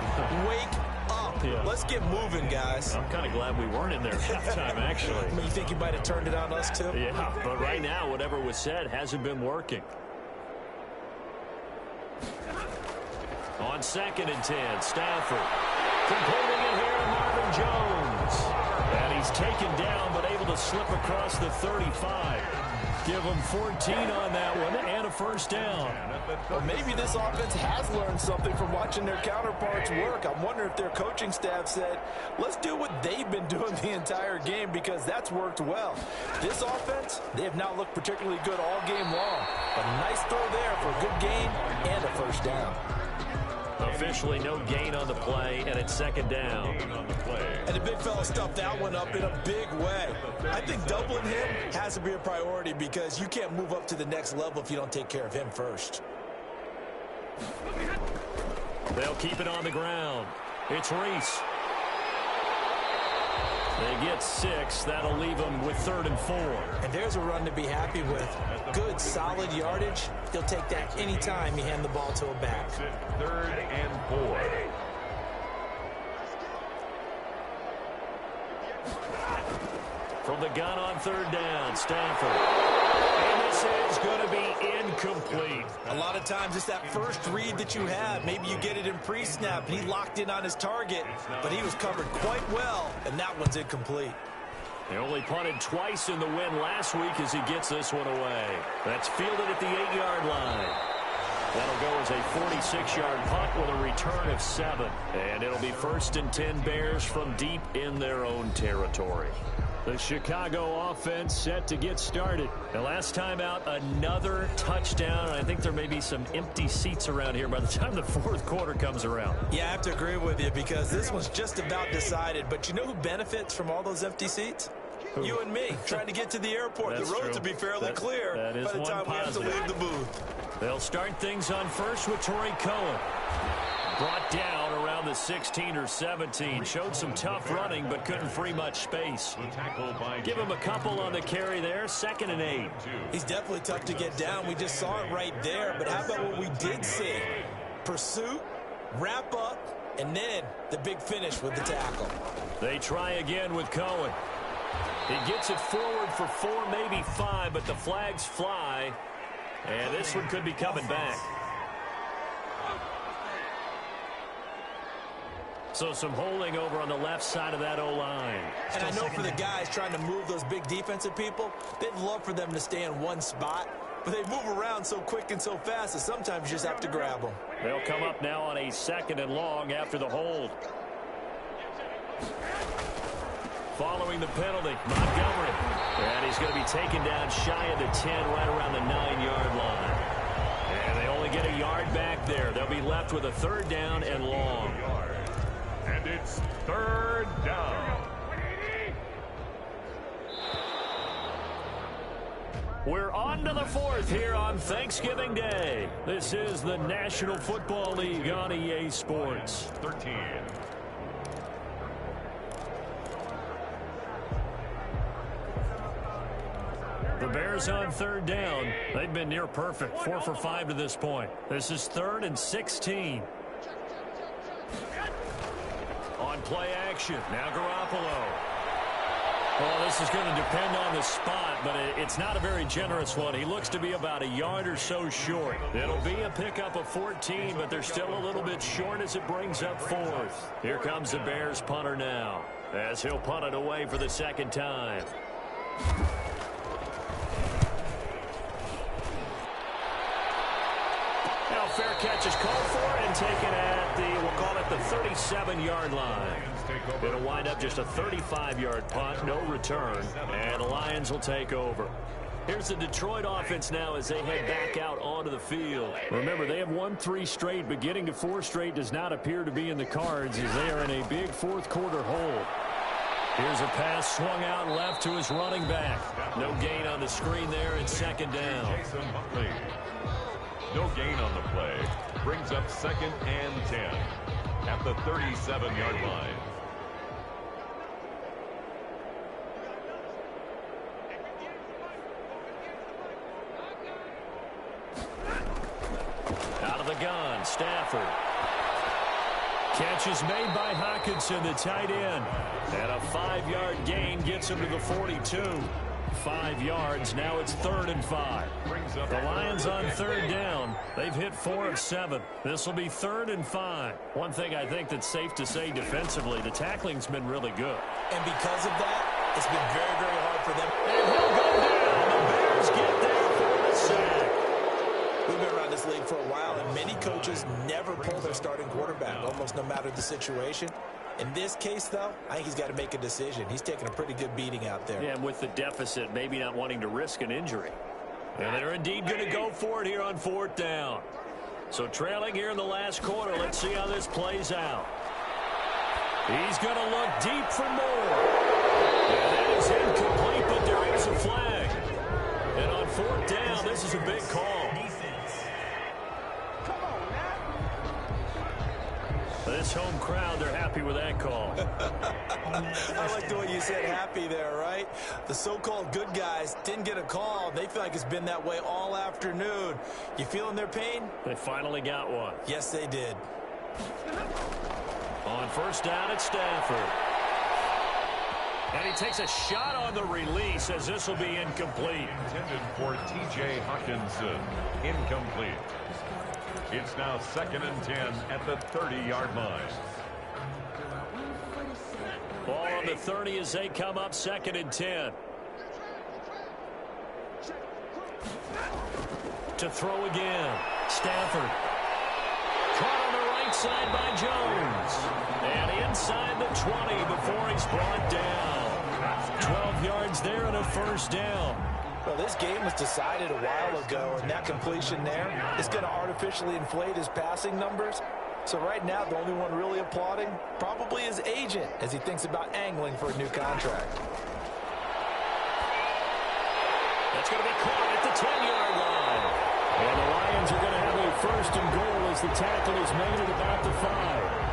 Speaker 4: wake up. Yeah. Let's get moving, guys.
Speaker 3: I'm kind of glad we weren't in there at halftime, actually.
Speaker 4: I mean, you think you might have turned it on us, too?
Speaker 3: Yeah, but right now, whatever was said hasn't been working. On 2nd and 10, Stafford. Completing it here, Marvin Jones. And he's taken down, but able to slip across the 35. Give them 14 on that one and a first down.
Speaker 4: Well, maybe this offense has learned something from watching their counterparts work. I wonder if their coaching staff said, let's do what they've been doing the entire game because that's worked well. This offense, they have not looked particularly good all game long. But a nice throw there for a good gain and a first down.
Speaker 3: Officially no gain on the play, and it's 2nd down.
Speaker 4: And the big fella stuffed that one up in a big way. I think doubling him has to be a priority because you can't move up to the next level if you don't take care of him first.
Speaker 3: They'll keep it on the ground. It's Reese. They get 6. That'll leave them with 3rd and 4.
Speaker 4: And there's a run to be happy with. Good, solid yardage. He'll take that anytime you hand the ball to a back.
Speaker 2: 3rd and 4.
Speaker 3: From the gun on 3rd down, Stafford. And this is going to be incomplete.
Speaker 4: A lot of times it's that first read that you have. Maybe you get it in pre-snap, and he locked in on his target, but he was covered quite well, and that one's incomplete.
Speaker 3: They only punted twice in the win last week as he gets this one away. That's fielded at the 8-yard line. That'll go as a 46-yard punt with a return of 7. And it'll be 1st and 10 Bears from deep in their own territory. The Chicago offense set to get started. The last time out, another touchdown. I think there may be some empty seats around here by the time the 4th quarter comes around.
Speaker 4: Yeah, I have to agree with you because this one's just about decided. But you know who benefits from all those empty seats? Who? You and me, trying to get to the airport.
Speaker 3: That's
Speaker 4: the roads
Speaker 3: true.
Speaker 4: will be fairly clear by the time we have to leave the booth.
Speaker 3: They'll start things on first with Torrey Cohen. Brought down around the 16 or 17. Showed some tough running, but couldn't free much space. Give him a couple on the carry there. 2nd and 8.
Speaker 4: He's definitely tough to get down. We just saw it right there. But how about what we did see? Pursuit, wrap up, and then the big finish with the tackle.
Speaker 3: They try again with Cohen. He gets it forward for 4, maybe 5, but the flags fly. And this one could be coming back. So some holding over on the left side of that O-line.
Speaker 4: And I know for the guys trying to move those big defensive people, they'd love for them to stay in one spot. But they move around so quick and so fast that sometimes you just have to grab them.
Speaker 3: They'll come up now on a 2nd and long after the hold. Following the penalty, Montgomery. And he's going to be taken down shy of the 10, right around the 9-yard line. And they only to get a yard back there. They'll be left with a third down and long.
Speaker 2: And it's third down.
Speaker 3: We're on to the fourth here on Thanksgiving Day. This is the National Football League on EA Sports.
Speaker 2: 13.
Speaker 3: The Bears on third down. They've been near perfect, 4 for 5 to this point. This is 3rd and 16. On play action, now Garoppolo. Well, this is going to depend on the spot, but it's not a very generous one. He looks to be about a yard or so short. It'll be a pickup of 14, but they're still a little bit short as it brings up 4th. Here comes the Bears punter now, as he'll punt it away for the second time. Now fair catch is called for and taken at the, we'll call it the 37-yard line. It'll wind up just a 35-yard punt, no return, and the Lions will take over. Here's the Detroit offense now as they head back out onto the field. Remember, they have won 3 straight, but getting to 4 straight does not appear to be in the cards as they are in a big fourth-quarter hole. Here's a pass swung out left to his running back. No gain on the screen there, and second down.
Speaker 2: No gain on the play. Brings up 2nd and 10 at the 37-yard line.
Speaker 3: Out of the gun, Stafford. Catch is made by Hockenson, the tight end. And a 5-yard gain gets him to the 42. 5 yards. Now it's 3rd and 5. The Lions on third down. They've hit 4 of 7. This will be 3rd and 5. One thing I think that's safe to say defensively, the tackling's been really good.
Speaker 4: And because of that, it's been very, very hard for them.
Speaker 3: And he'll go down. The Bears get there for the sack.
Speaker 4: We've been around this league for a while, and many coaches never pull their starting quarterback, almost no matter the situation. In this case, though, I think he's got to make a decision. He's taking a pretty good beating out there.
Speaker 3: Yeah, and with the deficit, maybe not wanting to risk an injury. And they're indeed going to go for it here on 4th down. So trailing here in the last quarter, let's see how this plays out. He's going to look deep for more. And that is incomplete, but there is a flag. And on 4th down, this is a big call. This home crowd, they're happy with that call.
Speaker 4: I like the way you said happy there, right? The so-called good guys didn't get a call. They feel like it's been that way all afternoon. You feeling their pain?
Speaker 3: They finally got one.
Speaker 4: Yes, they did.
Speaker 3: On 1st down, it's Stafford. And he takes a shot on the release as this will be incomplete.
Speaker 2: Intended for T.J. Hockenson. Incomplete. It's now 2nd and 10 at the 30-yard line.
Speaker 3: Ball on the 30 as they come up 2nd and 10. To throw again. Stafford. Caught on the right side by Jones. And inside the 20 before he's brought down. 12 yards there and a 1st down.
Speaker 4: Well, this game was decided a while ago, and that completion there is going to artificially inflate his passing numbers. So right now, the only one really applauding probably his agent as he thinks about angling for a new contract.
Speaker 3: That's going to be caught at the 10-yard line. And the Lions are going to have a 1st and goal as the tackle is made at about the 5.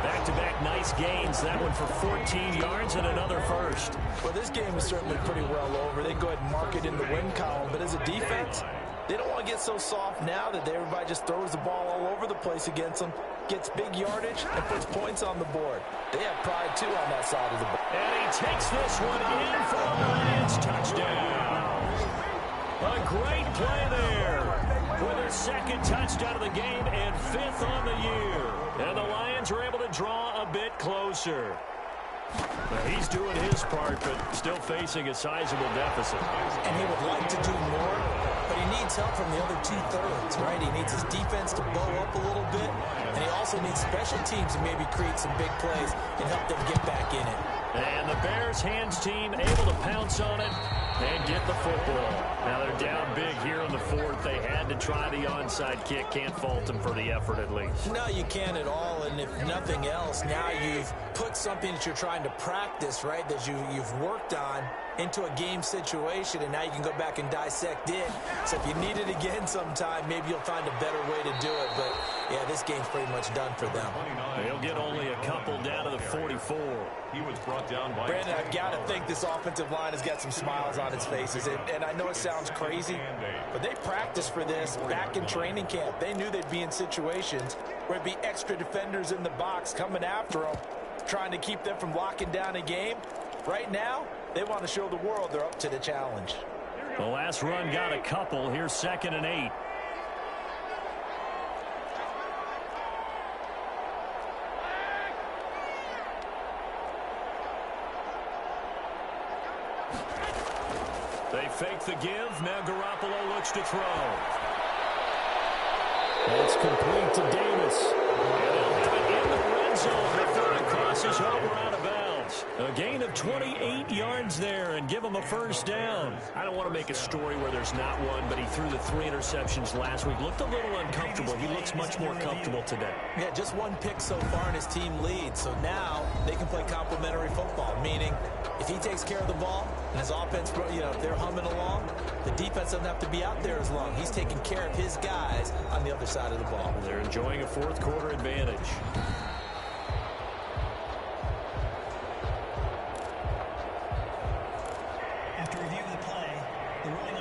Speaker 3: Back-to-back nice gains. That one for 14 yards and another 1st.
Speaker 4: Well, this game is certainly pretty well over. They can go ahead and mark it in the win column. But as a defense, they don't want to get so soft now that everybody just throws the ball all over the place against them, gets big yardage, and puts points on the board. They have pride, too, on that side of the ball.
Speaker 3: And he takes this one in for a Lions touchdown. A great play there for their 2nd touchdown of the game and 5th on the year. And the Lions are able to draw a bit closer. He's doing his part, but still facing a sizable deficit.
Speaker 4: And he would like to do more, but he needs help from the other 2/3, right? He needs his defense to bow up a little bit, and he also needs special teams to maybe create some big plays and help them get back in it.
Speaker 3: And the Bears hands team able to pounce on it and get the football. Now they're down big here in the fourth. They had to try the onside kick. Can't fault them for the effort at least.
Speaker 4: No, you can't at all. And if nothing else, now you've put something that you're trying to practice, right, that you've worked on into a game situation, and now you can go back and dissect it. So if you need it again sometime, maybe you'll find a better way to do it. But, yeah, this game's pretty much done for them.
Speaker 3: They'll get only a couple down to the 44.
Speaker 2: He was brought down by
Speaker 4: Brandon, I've got to think this offensive line has got some smiles on its faces. And I know it sounds crazy, but they practiced for this back in training camp. They knew they'd be in situations where it'd be extra defenders in the box coming after them, trying to keep them from locking down a game. Right now, they want to show the world they're up to the challenge.
Speaker 3: The last run got a couple. Here's 2nd and 8. They fake the give. Now Garoppolo looks to throw. It's complete to Davis. And they'll have it in the red zone before it crosses over out of bounds. A gain of 28 yards there and give him a first down. I don't want to make a story where there's not one, but he threw the 3 interceptions last week. Looked a little uncomfortable. He looks much more comfortable today.
Speaker 4: Yeah, just 1 pick so far and his team leads. So now they can play complementary football, meaning if he takes care of the ball and his offense, if they're humming along, the defense doesn't have to be out there as long. He's taking care of his guys on the other side of the ball.
Speaker 3: They're enjoying a 4th quarter advantage.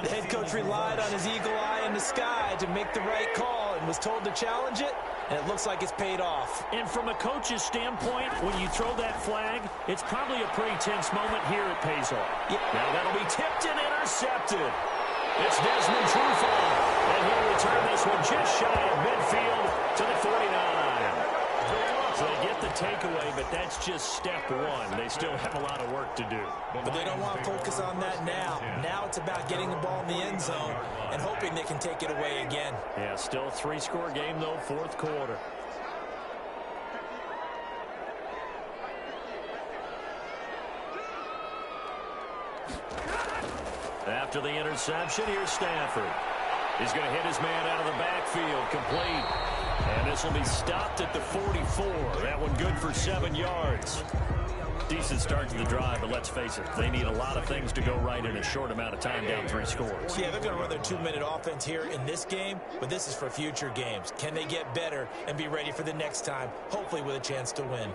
Speaker 4: The head coach relied on his eagle eye in the sky to make the right call and was told to challenge it, and it looks like it's paid off.
Speaker 3: And from a coach's standpoint, when you throw that flag, it's probably a pretty tense moment. Here it pays off. Yeah. Now that'll be tipped and intercepted. It's Desmond Trufant, and he'll return this one just shy of midfield to the 49. So they get the takeaway, but that's just step one. They still have a lot of work to do.
Speaker 4: But they don't want to focus on that now. Now it's about getting the ball in the end zone and hoping they can take it away again.
Speaker 3: Yeah, still a 3-score game, though, 4th quarter. After the interception, here's Stafford. He's going to hit his man out of the backfield, complete. And this will be stopped at the 44. That one good for 7 yards. Decent start to the drive, but let's face it, they need a lot of things to go right in a short amount of time, down 3 scores.
Speaker 4: Yeah, they're going to run their 2-minute offense here in this game, but this is for future games. Can they get better and be ready for the next time, hopefully with a chance to win?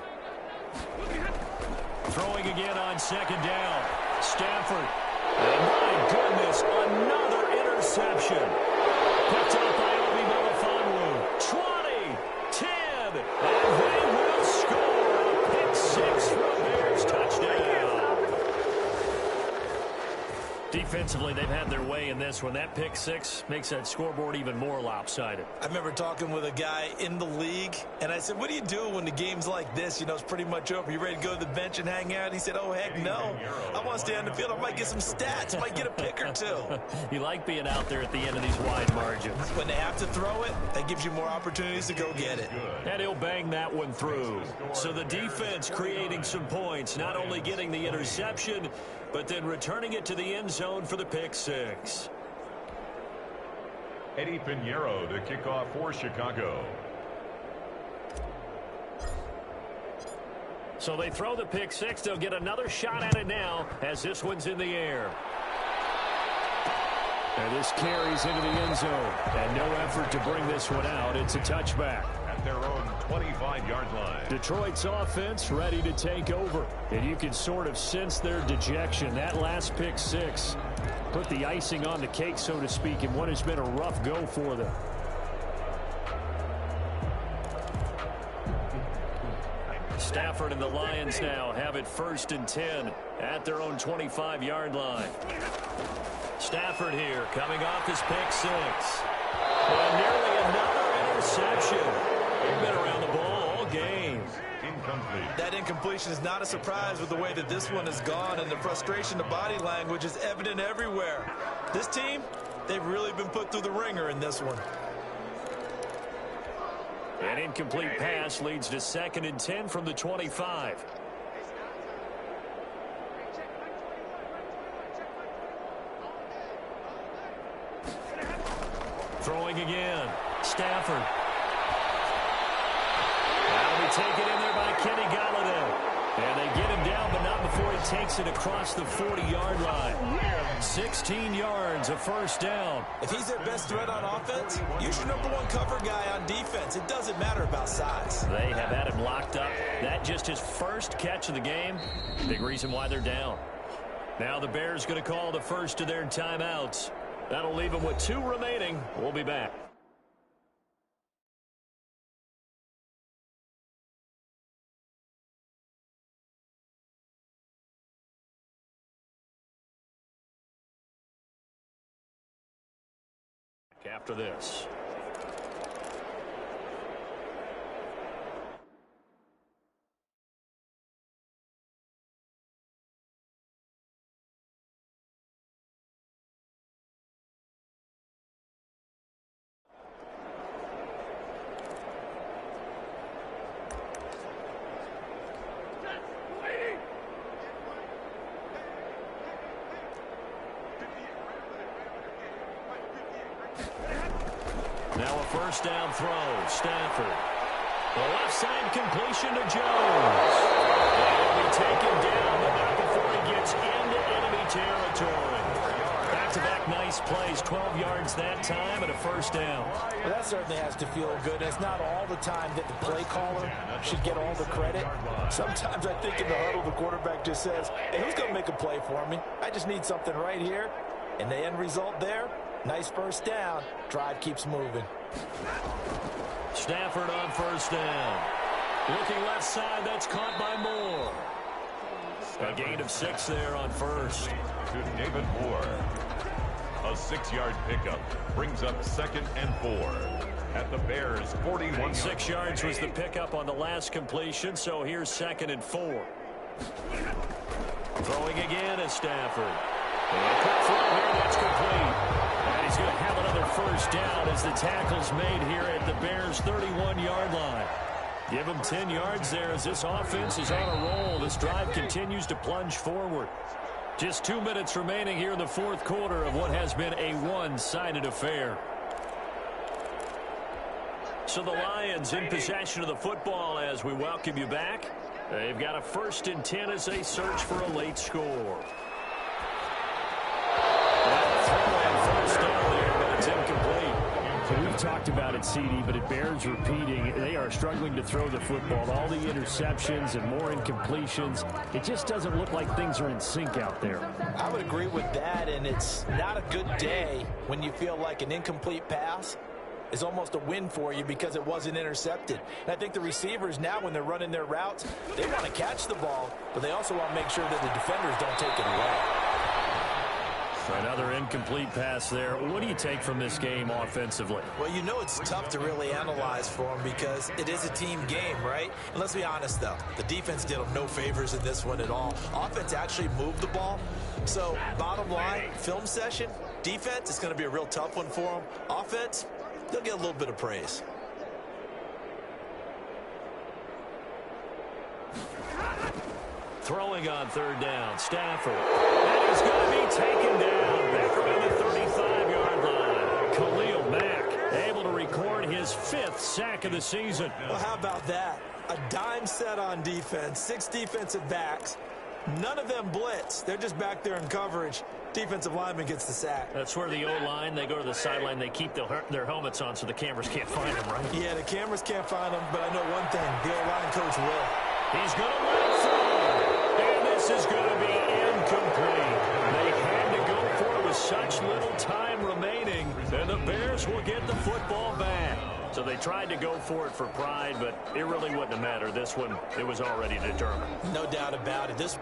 Speaker 3: Throwing again on 2nd down. Stafford. And my goodness, another interception. Picked up by Obi Melifonwu. 20, 10, and they will score a pick 6 from Bears touchdown. Defensively, they've had their way in this one. That pick 6 makes that scoreboard even more lopsided.
Speaker 4: I remember talking with a guy in the league, and I said, what do you do when the game's like this? You know, it's pretty much over. You ready to go to the bench and hang out? He said, oh, heck no. I want to stay on the field. I might get some stats. Might get a pick or 2.
Speaker 3: You like being out there at the end of these wide margins.
Speaker 4: When they have to throw it, that gives you more opportunities to go get it.
Speaker 3: And he'll bang that one through. So the defense creating some points, not only getting the interception, but then returning it to the end zone for the pick 6.
Speaker 2: Eddie Pinheiro to kick off for Chicago.
Speaker 3: So they throw the pick 6. They'll get another shot at it now as this one's in the air. And this carries into the end zone. And no effort to bring this one out. It's a touchback.
Speaker 2: At their own 25-yard line.
Speaker 3: Detroit's offense ready to take over. And you can sort of sense their dejection. That last pick 6 put the icing on the cake, so to speak, in what has been a rough go for them. Stafford and the Lions now have it 1st and 10 at their own 25-yard line. Stafford here coming off his pick 6. And nearly another interception. They've been around the ball all game.
Speaker 2: Incomplete.
Speaker 4: That incompletion is not a surprise with the way that this one has gone, and the frustration, the body language is evident everywhere. This team, they've really been put through the ringer in this one.
Speaker 3: An incomplete pass leads to 2nd and 10 from the 25. Throwing again. Stafford. That'll be taken in there by Kenny Golladay. And they get him down, but not before he takes it across the 40-yard line. 16 yards, a first down.
Speaker 4: If he's their best threat on offense, use your number one cover guy on defense. It doesn't matter about size.
Speaker 3: They have had him locked up. That just his first catch of the game. Big reason why they're down. Now the Bears going to call the first of their timeouts. That'll leave them with 2 remaining. We'll be back. After this. Now a first down throw. Stafford. The left side completion to Jones. And he'll be taken down, but not before he gets into enemy territory. Back-to-back nice plays. 12 yards that time and a first down.
Speaker 4: Well, that certainly has to feel good. It's not all the time that the play caller should get all the credit. Sometimes I think in the huddle, the quarterback just says, hey, who's going to make a play for me? I just need something right here. And the end result there, nice first down. Drive keeps moving.
Speaker 3: Stafford on first down. Looking left side, that's caught by Moore. A gain of 6 there on first.
Speaker 2: To David Moore. A 6-yard pickup brings up 2nd and 4 at the Bears' 41.
Speaker 3: 6 yards was the pickup on the last completion, so here's 2nd and 4. Throwing again is Stafford. And a quick throw here, that's complete. And he's going to have another first down as the tackle's made here at the Bears' 31-yard line. Give him 10 yards there as this offense is on a roll. This drive continues to plunge forward. Just 2 minutes remaining here in the fourth quarter of what has been a one-sided affair. So the Lions in possession of the football as we welcome you back. They've got a 1st and 10 as they search for a late score. First down there, but it's incomplete.
Speaker 7: So we've talked about it, CD, but it bears repeating. They are struggling to throw the football. All the interceptions and more incompletions. It just doesn't look like things are in sync out there.
Speaker 4: I would agree with that, and it's not a good day when you feel like an incomplete pass is almost a win for you because it wasn't intercepted. And I think the receivers now, when they're running their routes, they want to catch the ball, but they also want to make sure that the defenders don't take it away.
Speaker 3: Another incomplete pass there. What do you take from this game offensively?
Speaker 4: Well, you know it's tough to really analyze for them because it is a team game, right? And let's be honest, though. The defense did them no favors in this one at all. Offense actually moved the ball. So, bottom line, film session, defense is going to be a real tough one for them. Offense, they'll get a little bit of praise.
Speaker 3: Throwing on 3rd down, Stafford. And he's going to be taken down back around the 35-yard line. Khalil Mack able to record his 5th sack of the season.
Speaker 4: Well, how about that? A dime set on defense, 6 defensive backs. None of them blitz. They're just back there in coverage. Defensive lineman gets the sack.
Speaker 3: That's where the O-line, they go to the sideline, they keep their helmets on so the cameras can't find them, right?
Speaker 4: Yeah, the cameras can't find them, but I know one thing. The O-line coach will.
Speaker 3: He's going to run through. And this is going to be incomplete. They had to go for it with such little time remaining. And the Bears will get the football back. So they tried to go for it for pride, but it really wouldn't have mattered. This one, it was already determined.
Speaker 4: No doubt about it. This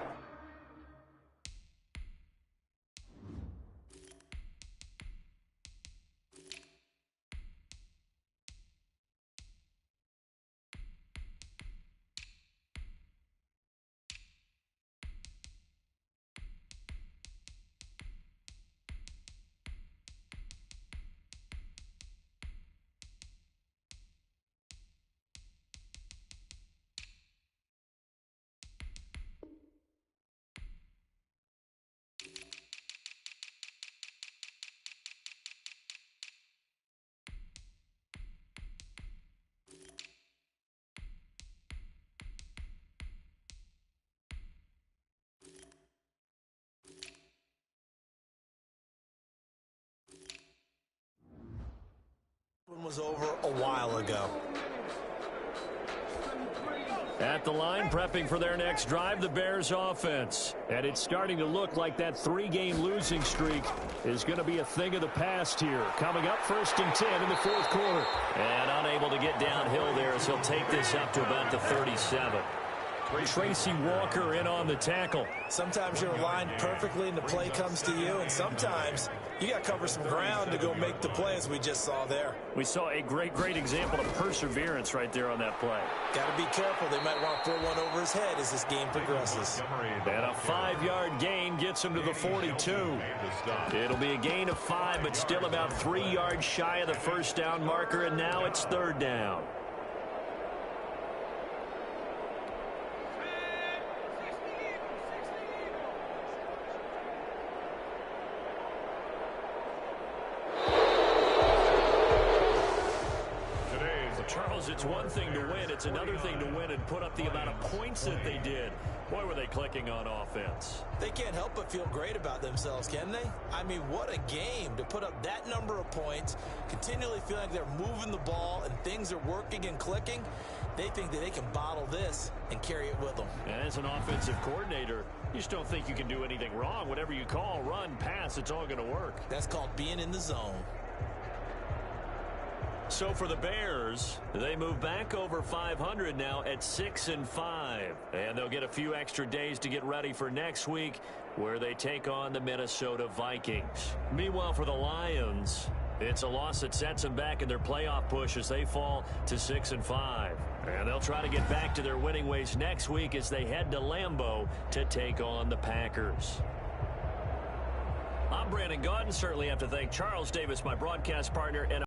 Speaker 4: was over a while ago.
Speaker 3: At the line, prepping for their next drive, the Bears offense. And it's starting to look like that 3-game losing streak is going to be a thing of the past here. Coming up 1st and 10 in the 4th quarter. And unable to get downhill there as he'll take this up to about the 37. Tracy Walker in on the tackle.
Speaker 4: Sometimes you're aligned perfectly and the play comes to you, and sometimes you got to cover some ground to go make the play, as we just saw there.
Speaker 7: We saw a great example of perseverance right there on that play.
Speaker 4: Got to be careful. They might want to throw one over his head as this game progresses.
Speaker 3: And a 5-yard gain gets him to the 42. It'll be a gain of 5, but still about 3 yards shy of the first down marker, and now it's 3rd down. Charles, it's one thing to win. It's another thing to win and put up the amount of points that they did. Boy, were they clicking on offense.
Speaker 4: They can't help but feel great about themselves, can they? I mean, what a game to put up that number of points, continually feeling like they're moving the ball and things are working and clicking. They think that they can bottle this and carry it with them.
Speaker 3: And as an offensive coordinator, you just don't think you can do anything wrong. Whatever you call, run, pass, it's all going to work.
Speaker 4: That's called being in the zone.
Speaker 3: So for the Bears, they move back over 500 now at 6-5. And they'll get a few extra days to get ready for next week, where they take on the Minnesota Vikings. Meanwhile, for the Lions, it's a loss that sets them back in their playoff push as they fall to 6-5. And they'll try to get back to their winning ways next week as they head to Lambeau to take on the Packers. I'm Brandon Gaudin. Certainly have to thank Charles Davis, my broadcast partner, and